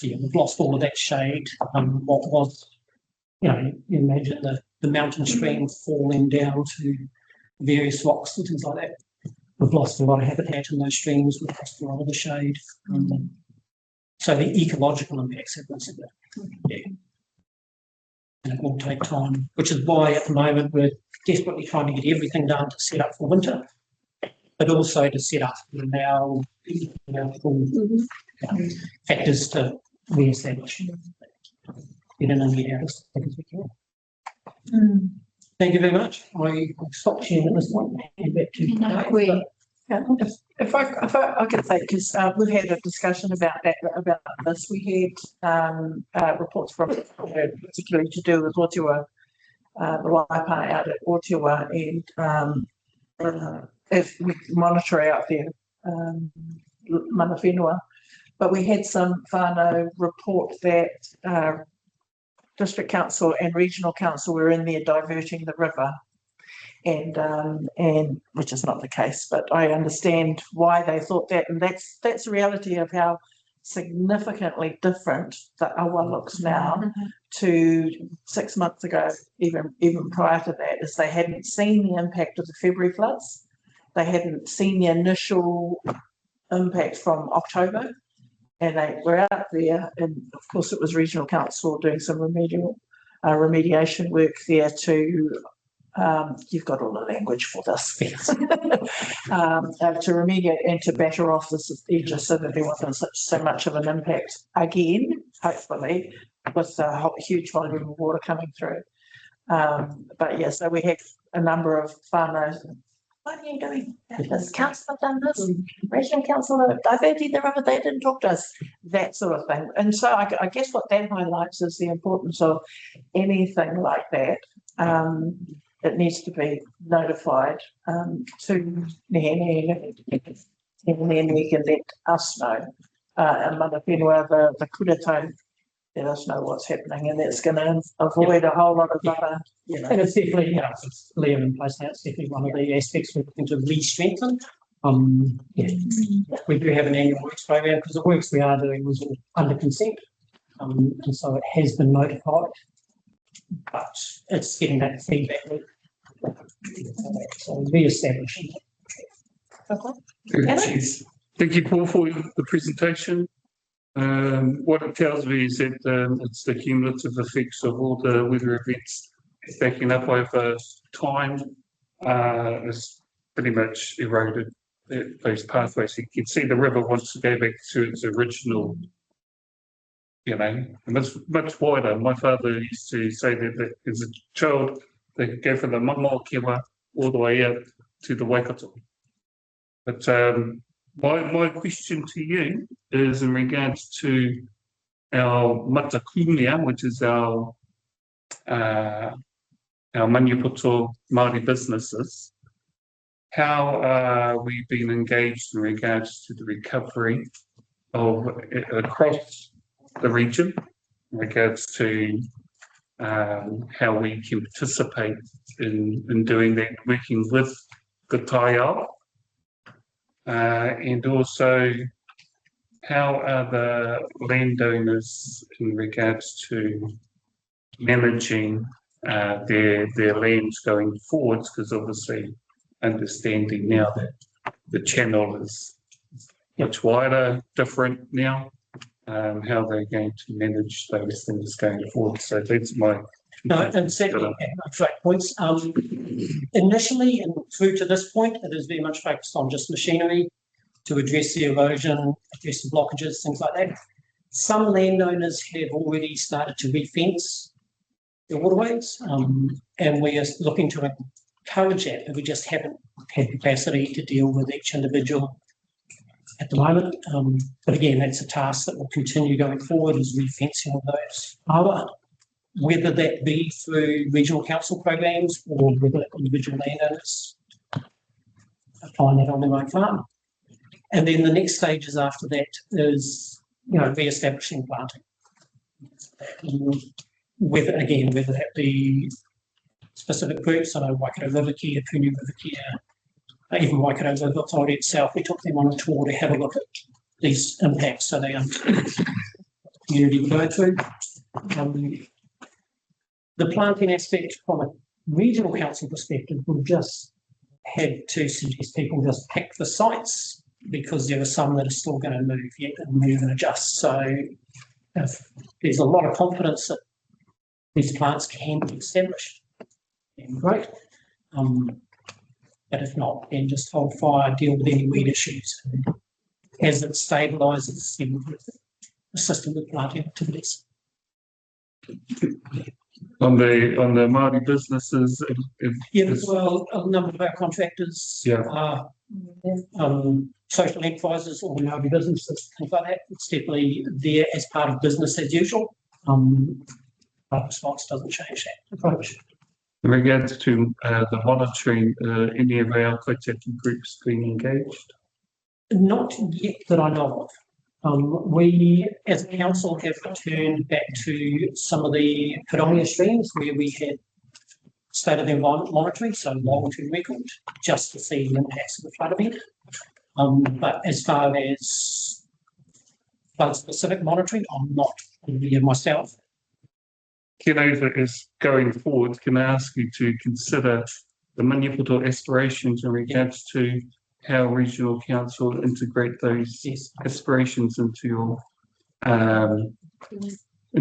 we've lost all of that shade. What was, you imagine the mountain stream falling down to various rocks and things like that. We've lost a lot of habitat in those streams. We've lost a lot of the shade. So the ecological impacts have been significant. Yeah. And it will take time, which is why at the moment we're desperately trying to get everything done to set up for winter, but also to set up for now full factors to re-establish. Get in and get out as quick as we can. Thank you very much. I stop sharing at this point and back to you. If I could say, because we've had a discussion about this, we had reports from particularly to do with Ōtorohanga, the Waipā out at Ōtorohanga, and if we monitor out there, mana whenua, but we had some whānau report that District Council and Regional Council were in there diverting the river. And which is not the case, but I understand why they thought that, and that's the reality of how significantly different the awa looks now to 6 months ago, even prior to that, is they hadn't seen the impact of the February floods, they hadn't seen the initial impact from October, and they were out there, and of course it was Regional Council doing some remediation work there to you've got all the language for this, to remediate and to batter off this just so that there wasn't so much of an impact again, hopefully, with a huge volume of water coming through. But yeah, so we had a number of whānau. What are you doing? This council have done this, Regional Council have diverted the river, they didn't talk to us, that sort of thing. And so I guess what that highlights is the importance of anything like that. It needs to be notified to Nehenehenui, and then we can let us know. And mana whenua, the kuratau, let us know what's happening, and that's going to avoid a whole lot of other. And it's definitely, it's Liam in place now. It's definitely one of the aspects we're looking to re-strengthen. We do have an annual works program because the works we are doing was all under consent, and so it has been notified. But it's getting that feedback loop. So re-establishing. Thank you, Paul, for the presentation. What it tells me is that it's the cumulative effects of all the weather events backing up over time, has pretty much eroded those pathways. You can see the river wants to go back to its original, and it's much wider. My father used to say that as a child, they could go from the Mangokiwa all the way out to the Waikato. But my question to you is in regards to our matakumia, which is our maniapoto Māori businesses. How are we being engaged in regards to the recovery of across the region in regards to how we can participate in doing that, working with the taiao, and also how are the landowners in regards to managing their lands going forwards, because obviously understanding now that the channel is much wider, different now, how they're going to manage those things going forward. So that's my... No, and certainly great points. Initially and through to this point, it is very much focused on just machinery to address the erosion, address the blockages, things like that. Some landowners have already started to re-fence the waterways, and we are looking to encourage that, but we just haven't had capacity to deal with each individual at the moment. But again, that's a task that will continue going forward, is re-fencing of those awa, whether that be through regional council programs or whether individual landowners applying that on their own farm. And then the next stages after that is, re-establishing planting. Whether that be specific groups, I know Waikato River Care, Punu River Care, even Waikato River Authority itself, we took them on a tour to have a look at these impacts so they understand the community we're going through. The planting aspect from a regional council perspective, we've just had to suggest people just pick the sites because there are some that are still going to move yet and move and adjust. So if there's a lot of confidence that these plants can be established, then great. But if not, then just hold fire, deal with any weed issues. And as it stabilises, then assist with planting activities. On the Māori businesses, well, a number of our contractors are social enterprises or Māori businesses, things like that. It's definitely there as part of business as usual. Our response doesn't change that approach. In regards to the monitoring, any of our contacting groups being engaged? Not yet that I know of. We, as a council, have returned back to some of the Karakia streams where we had state of the environment monitoring, so long-term record, just to see the impacts of the flood event. But as far as flood-specific monitoring, I'm not familiar myself. Kenova is going forward. Can I ask you to consider the maniapoto aspirations in regards to how regional council integrate those aspirations into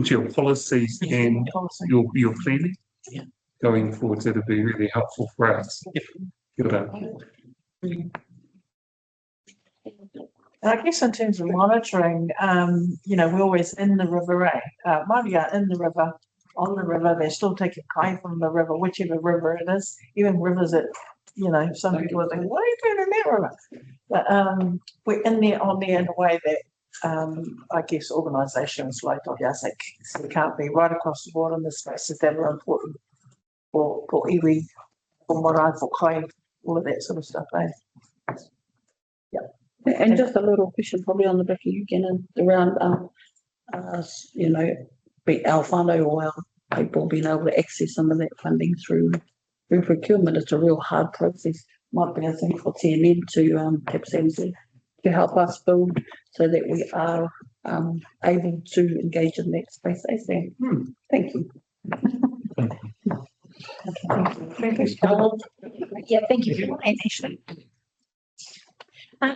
your policies and your planning going forward? That'd be really helpful for us. I guess in terms of monitoring, we're always in the river, Māori are in the river, on the river, they're still taking kai from the river, whichever river it is, even rivers that, some people are thinking, what are you doing in that river? But we're in there, on there in a way that I guess organisations like Tohiasek can't be right across the board in the spaces that are important for iwi, for marae, for kai, all of that sort of stuff, Yeah. And just a little question probably on the back of you, Gannon, around, be our whānau or our people being able to access some of that funding through procurement. It's a real hard process. Might be a thing for TNN to perhaps to help us build so that we are able to engage in that space. Thank you. Yeah, thank you. And Ashley.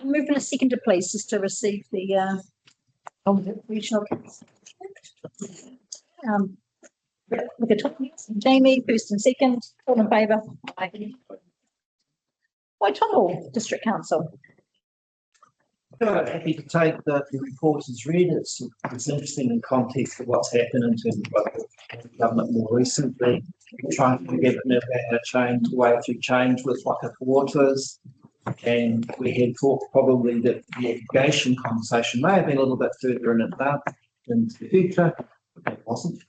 Moving a second, please, just to receive the regional council. Jamie, first and second, all in favour? Waitomo District Council. Happy to take the report as read. It's interesting in context of what's happened in terms of local government more recently. Trying to get a change, way through change with Whakatau waters. And we had thought probably that the irrigation conversation may have been a little bit further in advance into the future. It wasn't.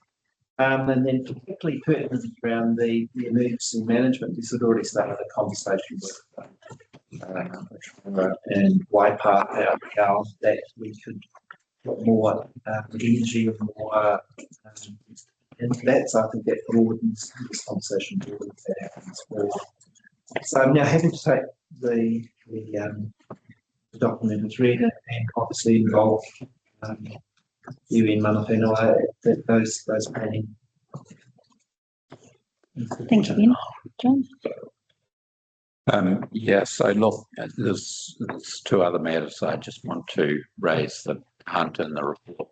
And then particularly pertinent around the emergency management, this had already started a conversation with and Waipā that we could put more energy and more into that. So I think that broadens this conversation broadens that happens well. So I'm now happy to take the document as read and obviously involve you in mana whenua that those planning. Thank you, John. Yeah, so look, there's two other matters I just want to raise that aren't in the report.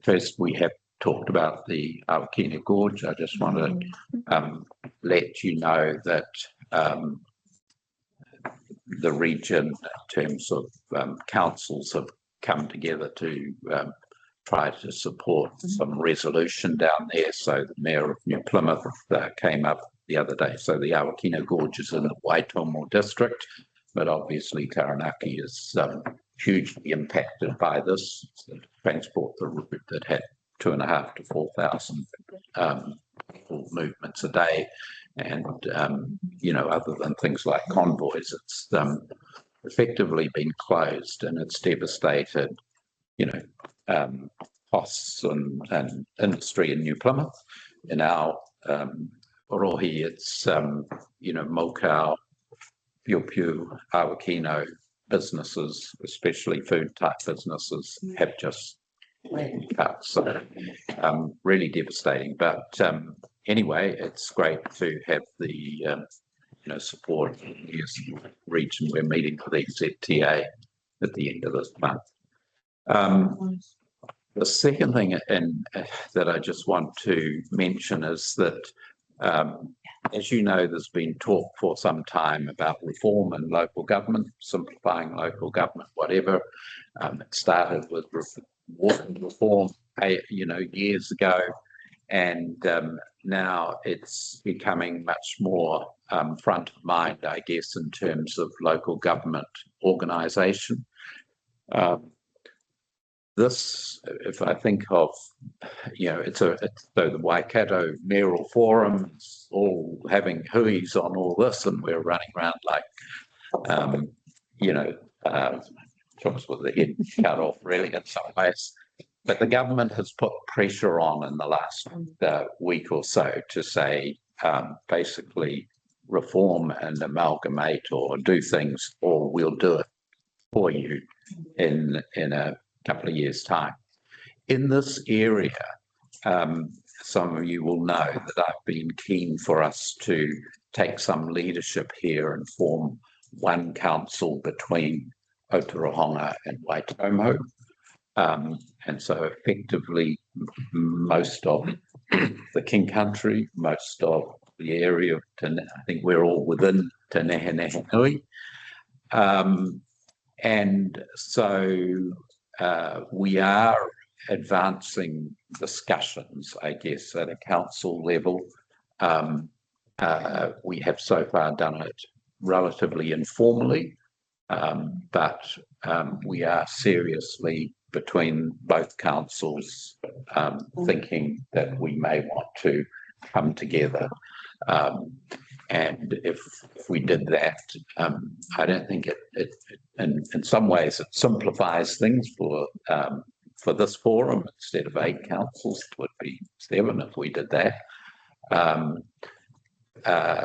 First, we have talked about the Awakina Gorge. I just want to let you know that the region, in terms of councils, have come together to try to support some resolution down there. So the Mayor of New Plymouth came up the other day. So the Awakina Gorge is in the Waitomo district, but obviously Taranaki is hugely impacted by this. So to transport the route that had 2,500 to 4,000 people movements a day, and you know, other than things like convoys, it's effectively been closed, and it's devastated, you know, costs and industry in New Plymouth. In our Rohi, it's you know, Mokau, Piu, Awakino businesses, especially food type businesses, have just cut. So really devastating. But anyway, it's great to have the you know, support in the region. We're meeting for the ZTA at the end of this month. The second thing that I just want to mention is that, as you know, there's been talk for some time about reform in local government, simplifying local government, whatever. It started with water reform, you know, years ago, and now it's becoming much more front of mind, I guess, in terms of local government organisation. This, if I think of, you know, so the Waikato Mayoral Forum is all having hui's on all this, and we're running around like, you know, chooks with the head cut off, really, in some ways. But the government has put pressure on in the last week or so to say, basically, reform and amalgamate or do things, or we'll do it for you in a couple of years' time. In this area, some of you will know that I've been keen for us to take some leadership here and form one council between Ōtorohanga and Waitomo. And so effectively, most of the King Country, most of the area of I think we're all within Nehenehenui. And so we are advancing discussions, I guess, at a council level. We have so far done it relatively informally, but we are seriously, between both councils, thinking that we may want to come together. And if we did that, I don't think it in some ways it simplifies things for this forum. Instead of 8 councils, it would be 7 if we did that.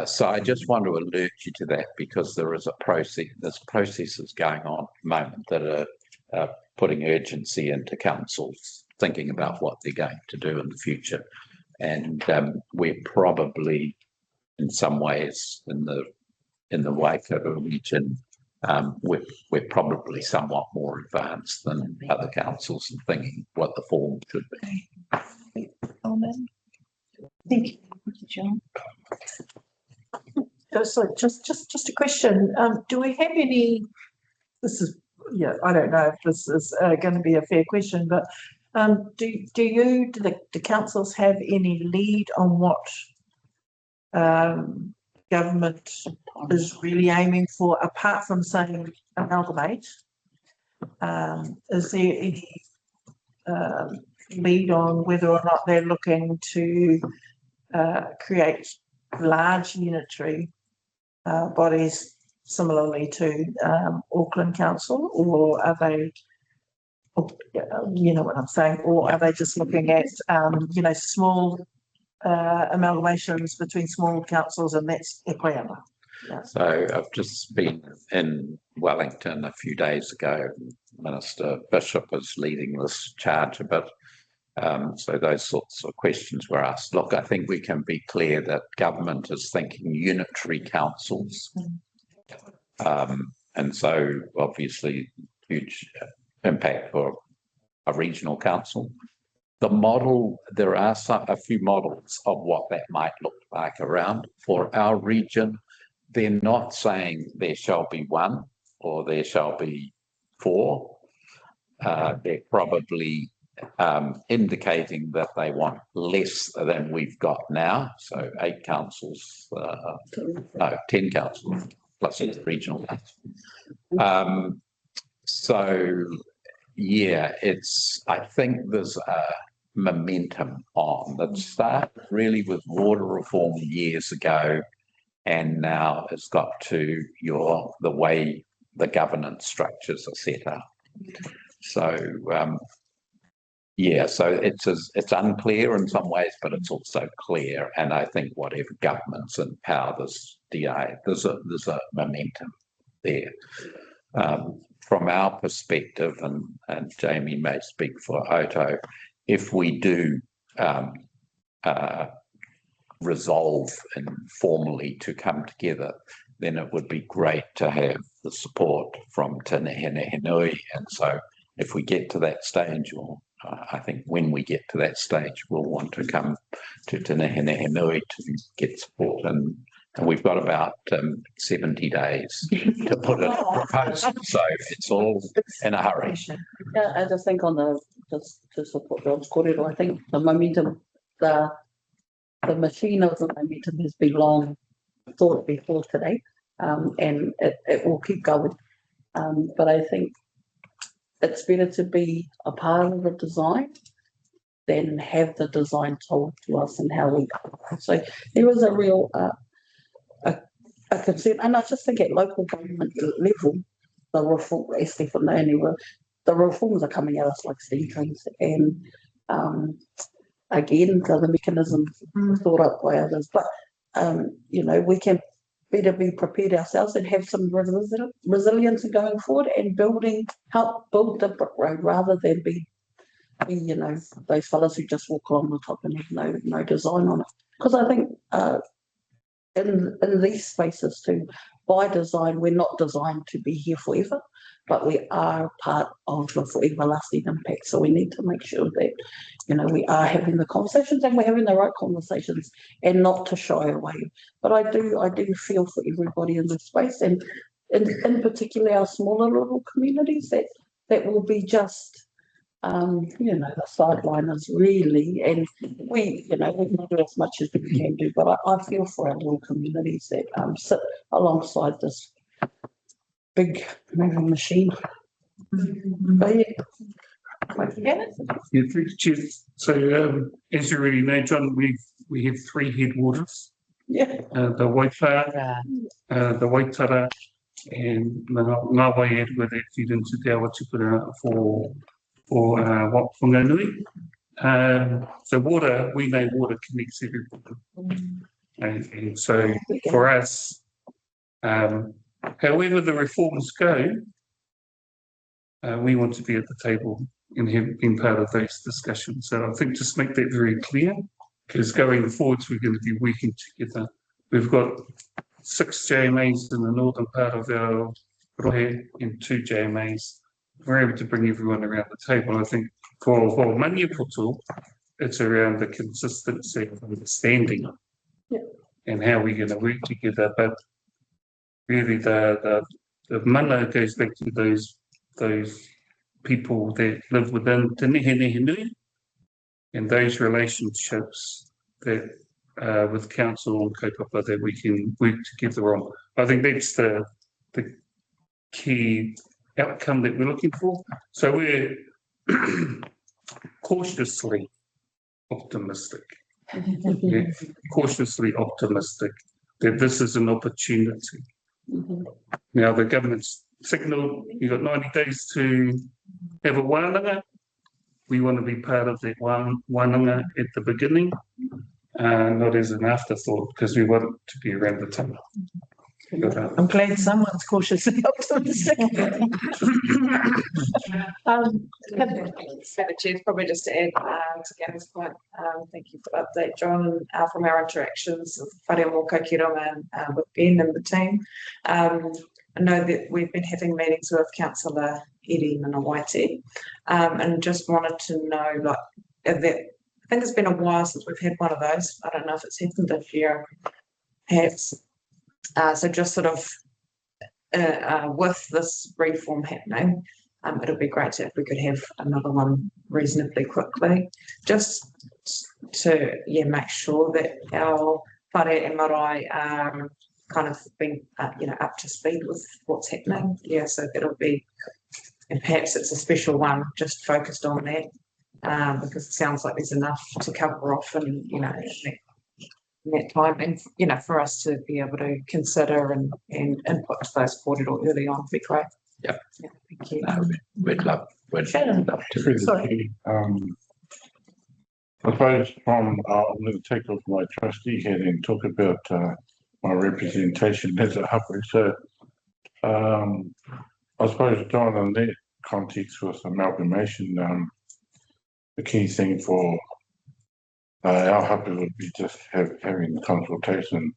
So I just want to alert you to that, because there is a process, there's processes going on at the moment that are putting urgency into councils thinking about what they're going to do in the future. And we're probably, in some ways, in the Waikato region, we're probably somewhat more advanced than other councils in thinking what the form should be. Thank you. Thank you, John. So just a question. Do we have any, this is, yeah, I don't know if this is going to be a fair question, but do the councils have any lead on what government is really aiming for, apart from saying amalgamate? Is there any lead on whether or not they're looking to create large unitary bodies similarly to Auckland Council, or are they, you know what I'm saying, or are they just looking at, you know, small amalgamations between small councils, and that's e koeana? Yeah. So I've just been in Wellington a few days ago. Minister Bishop is leading this charge a bit. So those sorts of questions were asked. Look, I think we can be clear that government is thinking unitary councils. And so obviously huge impact for a regional council. The model, there are a few models of what that might look like around. For our region, they're not saying there shall be one or there shall be four. They're probably indicating that they want less than we've got now. So 8 councils, no, 10 councils plus the regional council. So yeah, I think there's a momentum on that started really with water reform years ago, and now it's got to the way the governance structures are set up. So yeah, so it's unclear in some ways, but it's also clear. And I think whatever government's in power, there's a momentum there. From our perspective, and Jamie may speak for Oto, if we do resolve informally to come together, then it would be great to have the support from Nehenehenui. And so if we get to that stage, or I think when we get to that stage, we'll want to come to Nehenehenui to get support. And we've got about 70 days to put in a proposal. So it's all in a hurry. Yeah, I just think just to support John's corridor, I think the momentum, the machine of the momentum has been long thought before today, and it will keep going. But I think it's better to be a part of the design than have the design told to us and how we go. So there is a real a concern, and I just think at local government level, the reform, the reforms are coming at us like steam trains, and again, the mechanisms thought up by others. But you know, we can better be prepared ourselves and have some resilience in going forward and help build the brick road rather than be you know, those fellas who just walk along the top and have no design on it. Because I think in these spaces too, by design, we're not designed to be here forever, but we are part of the forever lasting impact. So we need to make sure that, you know, we are having the conversations and we're having the right conversations and not to shy away. But I do feel for everybody in this space, and in particular our smaller little communities that will be just you know, the sideliners really, and we can do as much as we can do, but I feel for our little communities that sit alongside this big moving machine. But yeah. Yeah, thank you, Chair. So as you already know, John, we have 3 headwaters. Yeah. The Waipā, the Waitara, and the Ngāwai where they feed into Te Awatupuna for Whanganui. So water, we know water connects everybody. And so for us, however the reforms go, we want to be at the table and have been part of those discussions. So I think just make that very clear, because going forwards, we're going to be working together. We've got 6 JMAs in the northern part of our rohe and 2 JMAs. We're able to bring everyone around the table. I think for Maniapoto, it's around the consistency of understanding and how we're going to work together. But really, the mana goes back to those people that live within Te Nehenehenui and those relationships that with council and kaupapa that we can work together on. I think that's the key outcome that we're looking for. So we're cautiously optimistic. Cautiously optimistic that this is an opportunity. Now the government's signalled you've got 90 days to have a wānanga. We want to be part of that wānanga at the beginning, not as an afterthought, because we want to be around the table. I'm glad someone's cautiously optimistic. Chair, probably just to add to Gavin's point, thank you for the update, John, from our interactions with Whare Mōkaikironga and with Ben and the team. I know that we've been having meetings with Councillor Eri Manawaiti, and just wanted to know, like, that I think it's been a while since we've had one of those. I don't know if it's happened this year, perhaps. So just sort of with this reform happening, it'll be great if we could have another one reasonably quickly, just to make sure that our whare and marae are kind of being up to speed with what's happening. So that'll be, and perhaps it's a special one just focused on that, because it sounds like there's enough to cover off and that time, and for us to be able to consider and input to those kōrero early on would be great. Yeah, thank you. No, we'd love to. Sorry. I suppose I'm going to take off my trustee head and talk about my representation as a hapu. So I suppose, John, in that context with amalgamation, the key thing for our hapu would be just having the consultation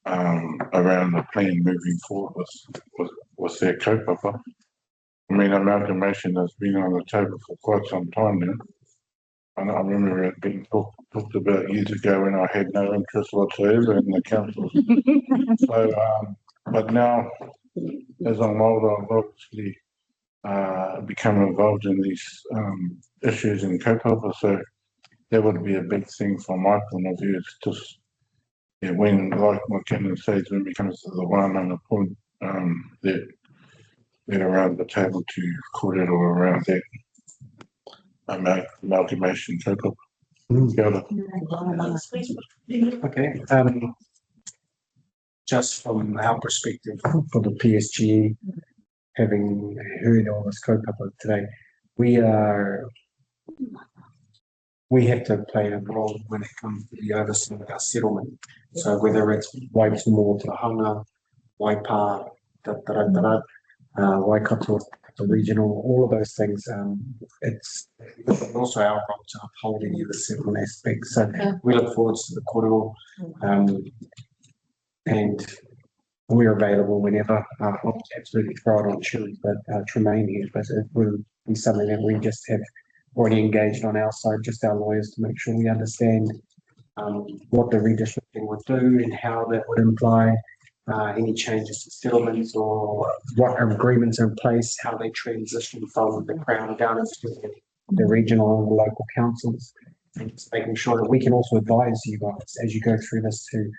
around the plan moving forward with their kaupapa. I mean, amalgamation has been on the table for quite some time now. And I remember it being talked about years ago when I had no interest whatsoever in the council. So, but now, as I'm older, I've obviously become involved in these issues in kaupapa. So that would be a big thing from my point of view. It's just, when, like my Canon says, when it comes to the wānanga point, that they're around the table to kōrero around that amalgamation kaupapa. Okay. Just from our perspective, for the PSG, having heard all this kaupapa today, we have to play a role when it comes to the oversight of our settlement. So whether it's Waitomo, Ōtorohanga, Waipā, Waikato, the regional, all of those things, it's also our role to uphold any of the settlement aspects. So we look forward to the kōrero, and we're available whenever. I'll absolutely throw it on Chile, but to remain here, but it will be something that we just have already engaged on our side, just our lawyers, to make sure we understand what the redistricting would do and how that would imply any changes to settlements or what agreements are in place, how they transition from the Crown down into the regional and the local councils, and just making sure that we can also advise you guys as you go through this to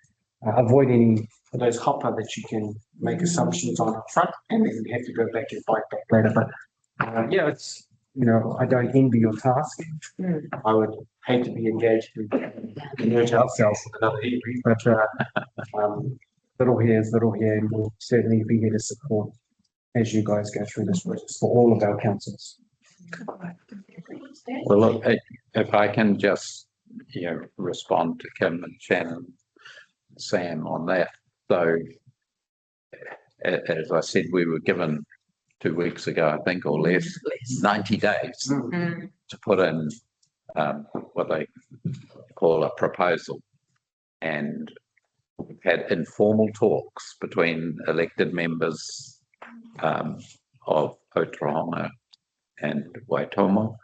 avoid any of those hopper that you can make assumptions on up front and then have to go back and fight back later. But it's, I don't envy your task. I would hate to be engaged in merge ourselves with another Henry, but little here is little here, and we'll certainly be here to support as you guys go through this process for all of our councils. Well, look, if I can just respond to Kim and Shannon, Sam on that. So, as I said, we were given 2 weeks ago, I think, or less, 90 days to put in what they call a proposal. And we've had informal talks between elected members of Ōtorohanga and Waitomo,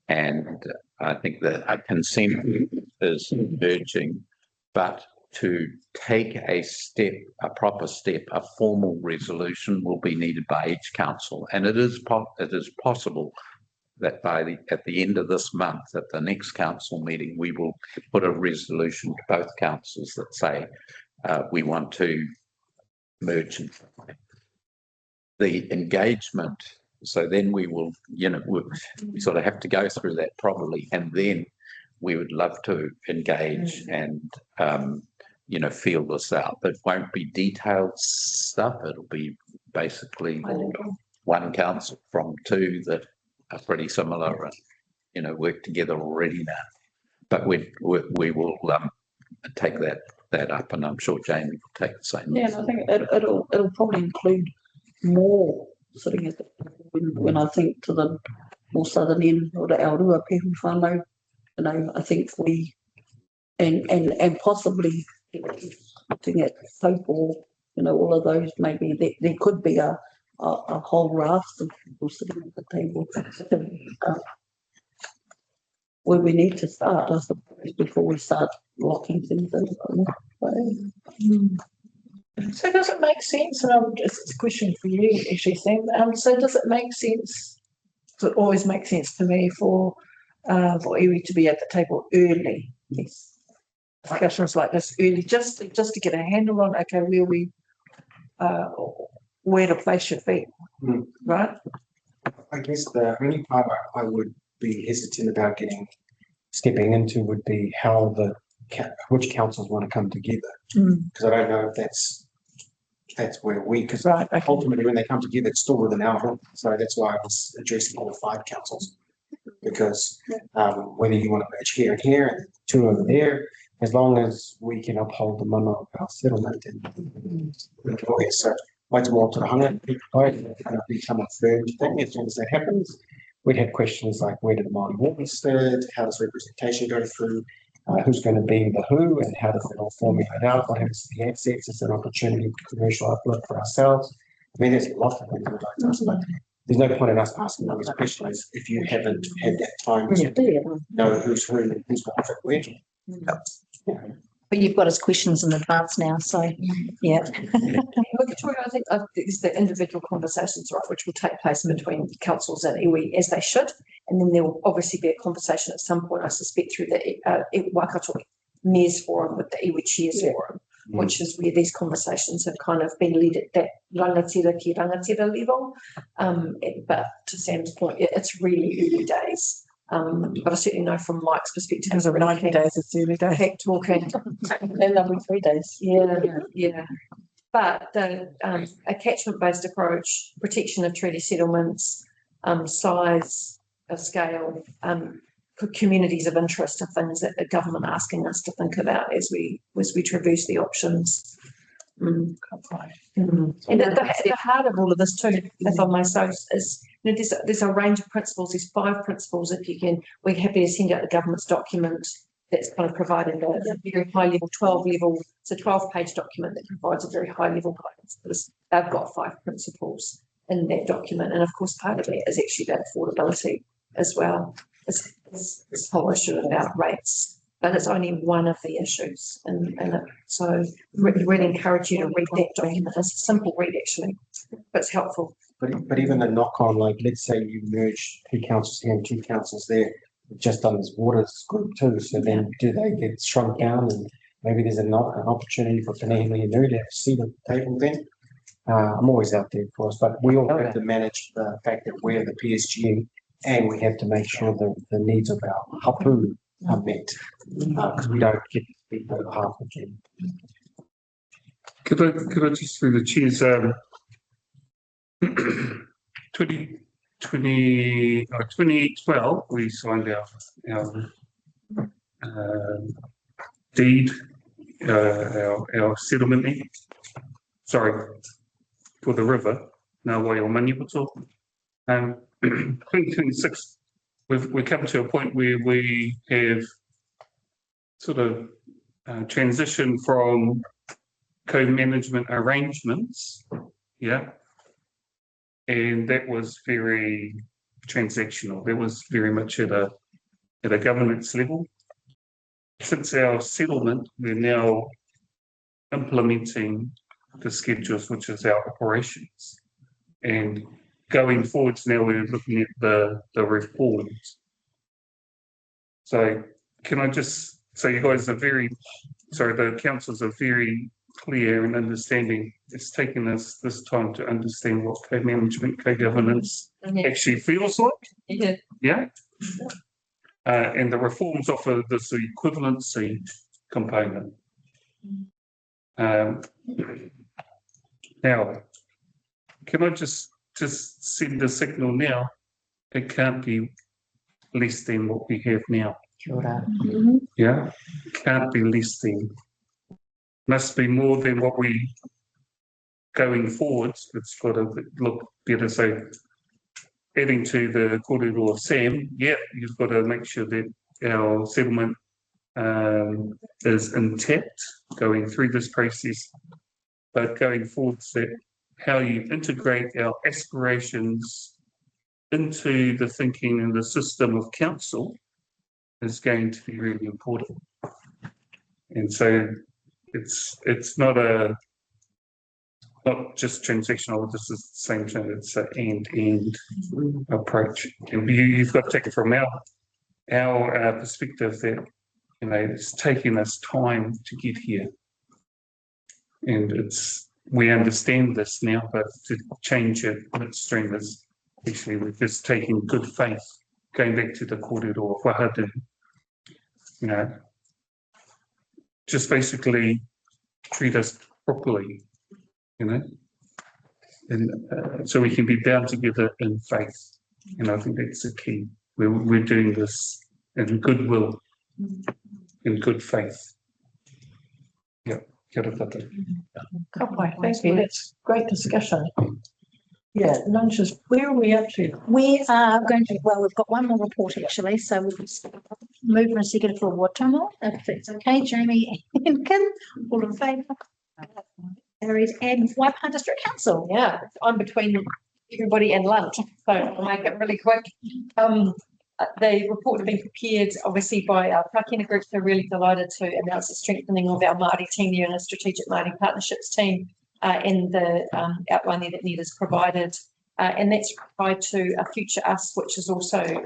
and I think that a consent is emerging, but to take a step, a proper step, a formal resolution will be needed by each council, and it is possible that at the end of this month, at the next council meeting, we will put a resolution to both councils that say we want to merge the engagement. So then we will, we sort of have to go through that properly, and then we would love to engage and feel this out. It won't be detailed stuff. It'll be basically one council from two that are pretty similar and work together already now. But we will take that up, and I'm sure Jamie will take the same. Yeah, and I think it'll probably include more sitting at the, when I think to the more southern end or the Aorua people whānau, I think we and possibly looking at Pope or all of those, maybe there could be a whole raft of people sitting at the table where we need to start, I suppose, before we start locking things in. So does it make sense? And it's a question for you, actually, Sam. So does it make sense? Does it always make sense to me for iwi to be at the table early? Yes. Discussions like this early, just to get a handle on where the place should be, right? I guess the only part I would be hesitant about stepping into would be how which councils want to come together, because I don't know if that's where because ultimately when they come together it's still within our group, so that's why I was addressing all 5 councils, because whether you want to merge here and here and 2 over there, as long as we can uphold the mana of our settlement and so Waitomo Ōtorohanga going to become a firm thing. As soon as that happens, we'd have questions like where did the Māori war be stood, how does representation go through, who's going to be the who, and how does it all formulate out, what happens to the assets, is there an opportunity for commercial uplift for ourselves? I mean, there's lots of things we'd like to ask, but there's no point in us asking those questions if you haven't had that time to know who's who and who's going to fit where. But you've got us questions in advance now, so yeah. Victoria, I think there's the individual conversations, right, which will take place between councils and iwi as they should, and then there will obviously be a conversation at some point, I suspect, through the Waikato Mayor's Forum with the iwi Chairs Forum, which is where these conversations have kind of been led at that rangatira ki rangatira level. But to Sam's point, it's really early days. But I certainly know from Mike's perspective, because of 90 days, it's early days. Heck talking, and that'll be 3 days. Yeah. But the a catchment-based approach, protection of treaty settlements, size, scale, communities of interest are things that the government are asking us to think about as we traverse the options. And at the heart of all of this too, if I may say, is there's a range of principles. There's 5 principles. We're happy to send out the government's document that's kind of provided a very high level, 12 level. It's a 12-page document that provides a very high level guidance. They've got 5 principles in that document, and of course part of that is actually that affordability as well. This whole issue about rates. But it's only one of the issues, so really encourage you to read that document. It's a simple read actually, but it's helpful. But even the knock on, like let's say you merge 2 councils here and 2 councils there, we've just done this waters group too. So then do they get shrunk down, and maybe there's an opportunity for Nehenehenui to have a seat at the table then? I'm always out there for us, but we all have to manage the fact that we're the PSG, and we have to make sure that the needs of our hapu are met, because we don't get to speak on behalf of them. Could I just through the chairs, 2012 we signed our deed, our settlement for the river, Ngā Waio Maniputo. 2026 we come to a point where we have sort of transitioned from co-management arrangements, and that was very transactional. That was very much at at a governance level. Since our settlement, we're now implementing the schedules, which is our operations. And going forwards now, we're looking at the reforms. So can I just say you guys are the councils are very clear in understanding it's taken us this time to understand what co-management, co-governance actually feels like. Yeah. And the reforms offer this equivalency component. Now, can I just send a signal now? It can't be less than what we have now. Yeah, can't be less than. Must be more than what we going forwards. It's got to look better. So, adding to the corridor of Sam, yeah, you've got to make sure that our settlement is intact going through this process, but going forwards, that how you integrate our aspirations into the thinking and the system of council is going to be really important. And so it's not just transactional, this is the same thing, it's an end approach. And you've got to take it from our perspective that, you know, it's taking us time to get here. And we understand this now, but to change it midstream is actually we're just taking good faith, going back to the corridor of Wahatu, you know, just basically treat us properly, you know, and so we can be bound together in faith. And I think that's the key. We're doing this in goodwill, in good faith. Yeah. Thank you. That's great discussion. Yeah, lunches. Where are we up to? We are going to, well, we've got one more report actually, so we'll just move from executive for Waitomo, if it's okay. Jamie and Kim, all in favour? Carried. And Waipā District Council. Yeah, I'm between everybody and lunch, so I'll make it really quick. The report has been prepared obviously by our Karakia group, so really delighted to announce the strengthening of our Māori team there and a strategic Māori partnerships team in the outline there that Ned has provided. And that's tied to a Future Us, which is also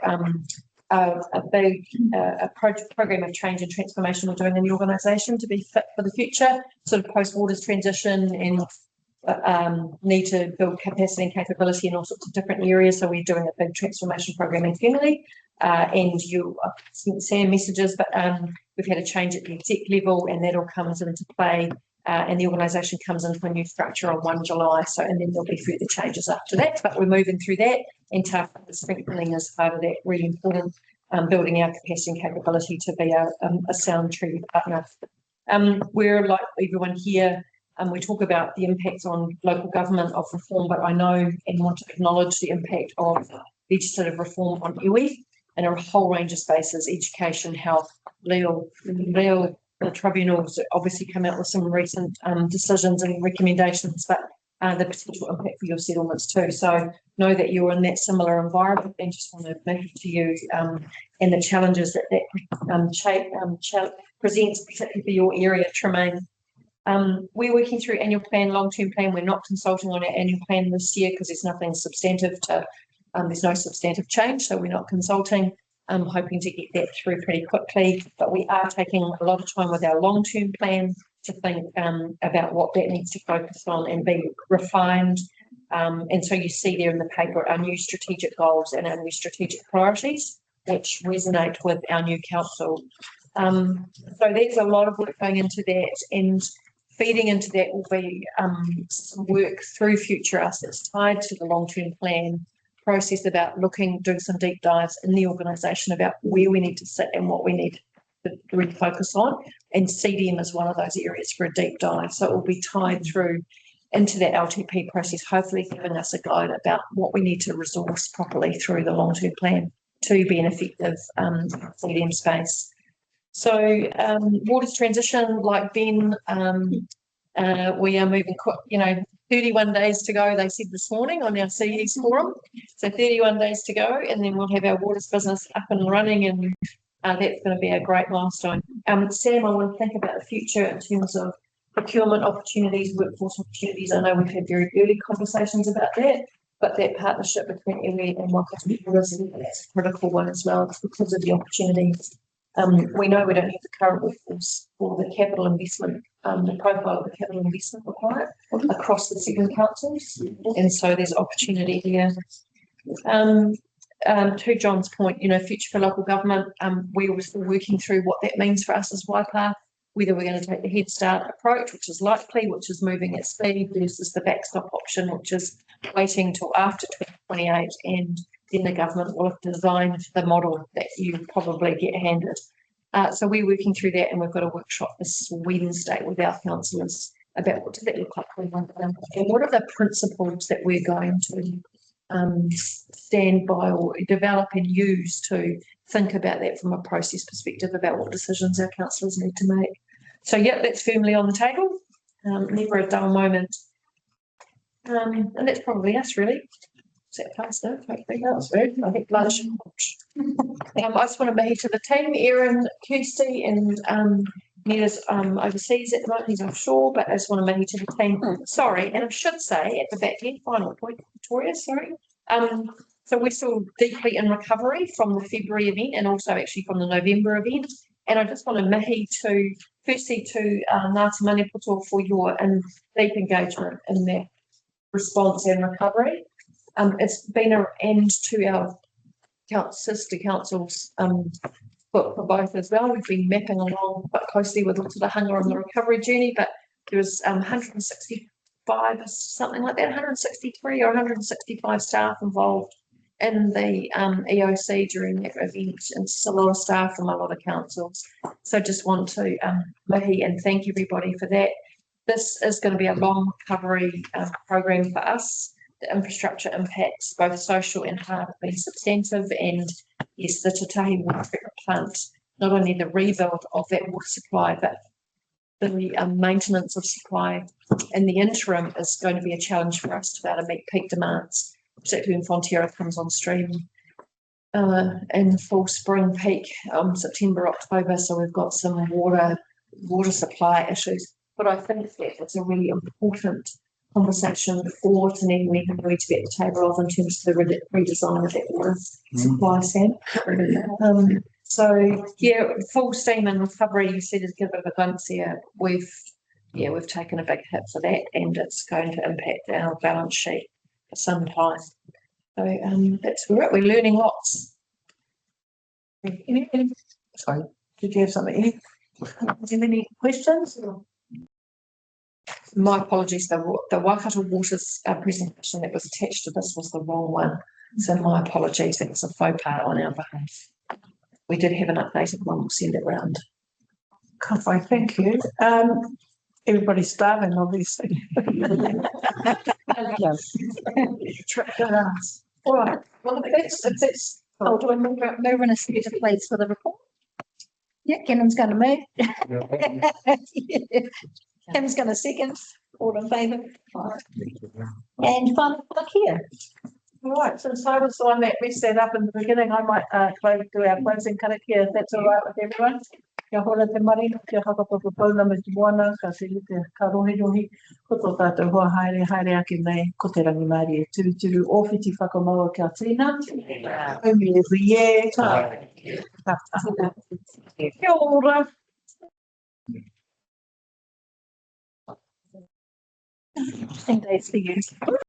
a big program of change and transformation we're doing in the organisation to be fit for the future, sort of post-waters transition and need to build capacity and capability in all sorts of different areas. So we're doing a big transformation program internally, and you sent Sam messages, but we've had a change at the exec level, and that all comes into play, and the organisation comes into a new structure on 1 July. So, and then there'll be further changes after that, but we're moving through that, and tough strengthening is part of that. Really important, building our capacity and capability to be a sound true partner. We're like everyone here. We talk about the impacts on local government of reform, but I know and want to acknowledge the impact of legislative reform on iwi in a whole range of spaces: education, health, legal. The tribunals obviously come out with some recent decisions and recommendations, but the potential impact for your settlements too. So know that you're in that similar environment, and just want to make it to you and the challenges that presents, particularly for your area, Tremaine. We're working through annual plan, long-term plan. We're not consulting on our annual plan this year because there's nothing substantive to, there's no substantive change, so we're not consulting. I'm hoping to get that through pretty quickly, but we are taking a lot of time with our long-term plan to think about what that needs to focus on and be refined. And so you see there in the paper our new strategic goals and our new strategic priorities, which resonate with our new council. So there's a lot of work going into that, and feeding into that will be some work through Future Us that's tied to the long-term plan process about doing some deep dives in the organisation about where we need to sit and what we need to really focus on. And CDM is one of those areas for a deep dive. So it will be tied through into that LTP process, hopefully giving us a guide about what we need to resource properly through the long-term plan to be an effective CDM space. So waters transition, like Ben, we are moving quick, 31 days to go, they said this morning on our CES forum. So 31 days to go, and then we'll have our waters business up and running and That's going to be a great milestone. Sam, I want to think about the future in terms of procurement opportunities, workforce opportunities. I know we've had very early conversations about that, but that partnership between iwi and Waikato is a critical one as well because of the opportunities. We know we don't have the current workforce for the capital investment, the profile of the capital investment required across the 7 councils, and so there's opportunity here. To John's point, future for local government, we're still working through what that means for us as Waipā, whether we're going to take the Head Start approach, which is likely, which is moving at speed, versus the backstop option, which is waiting till after 2028, and then the government will have designed the model that you probably get handed. So we're working through that, and we've got a workshop this Wednesday with our councillors about what does that look like and what are the principles that we're going to stand by or develop and use to think about that from a process perspective about what decisions our councillors need to make. So yeah, that's firmly on the table. Never a dull moment. And that's probably us really. Is that past it? I think lunch. I just want to mahi to the team, Erin, Kirsty, and Nita's overseas at the moment, he's offshore, but I just want to mahi to the team. Sorry, and I should say at the back end, final point, Victoria, sorry. So we're still deeply in recovery from the February event and also actually from the November event. And I just want to mahi to, firstly to Ngāti Maniputo for your deep engagement in that response and recovery. It's been an end to our sister councils for both as well. We've been mapping along quite closely with Ōtorohanga on the recovery journey, but there was 165, something like that, 163 or 165 staff involved in the EOC during that event, and still a lot of staff from a lot of councils. So just want to mahi and thank everybody for that. This is going to be a long recovery program for us. The infrastructure impacts, both social and hard, have been substantive, and yes, the Tatahi water treatment plant, not only the rebuild of that water supply, but the maintenance of supply in the interim is going to be a challenge for us to be able to meet peak demands, particularly when Fonterra comes on stream in full spring peak, September, October. So we've got some water supply issues, but I think that it's a really important conversation for Nehenehenui to be at the table of in terms of the redesign of that water supply, Sam. So yeah, full steam and recovery. You said, to give a bit of a glimpse here. We've taken a big hit for that, and it's going to impact our balance sheet for some time. So that's where we're learning lots. Sorry, did you have something? Any questions? My apologies, the Waikato Waters presentation that was attached to this was the wrong one. So my apologies, it was a faux pas on our behalf. We did have an updated one, we'll send it round. Fine, thank you. Everybody's starving, obviously. All right, well, that's do I move in a set of plates for the report? Yeah, Kennan's going to move. Kim's going to second. All in favour? And final public here. All right, since I was the one that messed that up in the beginning, I might do our closing karakia, if that's all right with everyone. Kia hora te mari, kia whakapapa pauna me te moana, ka se te ka rohi, ko tō tātou hoa haere ake nei, ko te rangi maari e turu, ōwhiti whakamaua kia tīna. Umi e rie, kia ora. 10 days for you.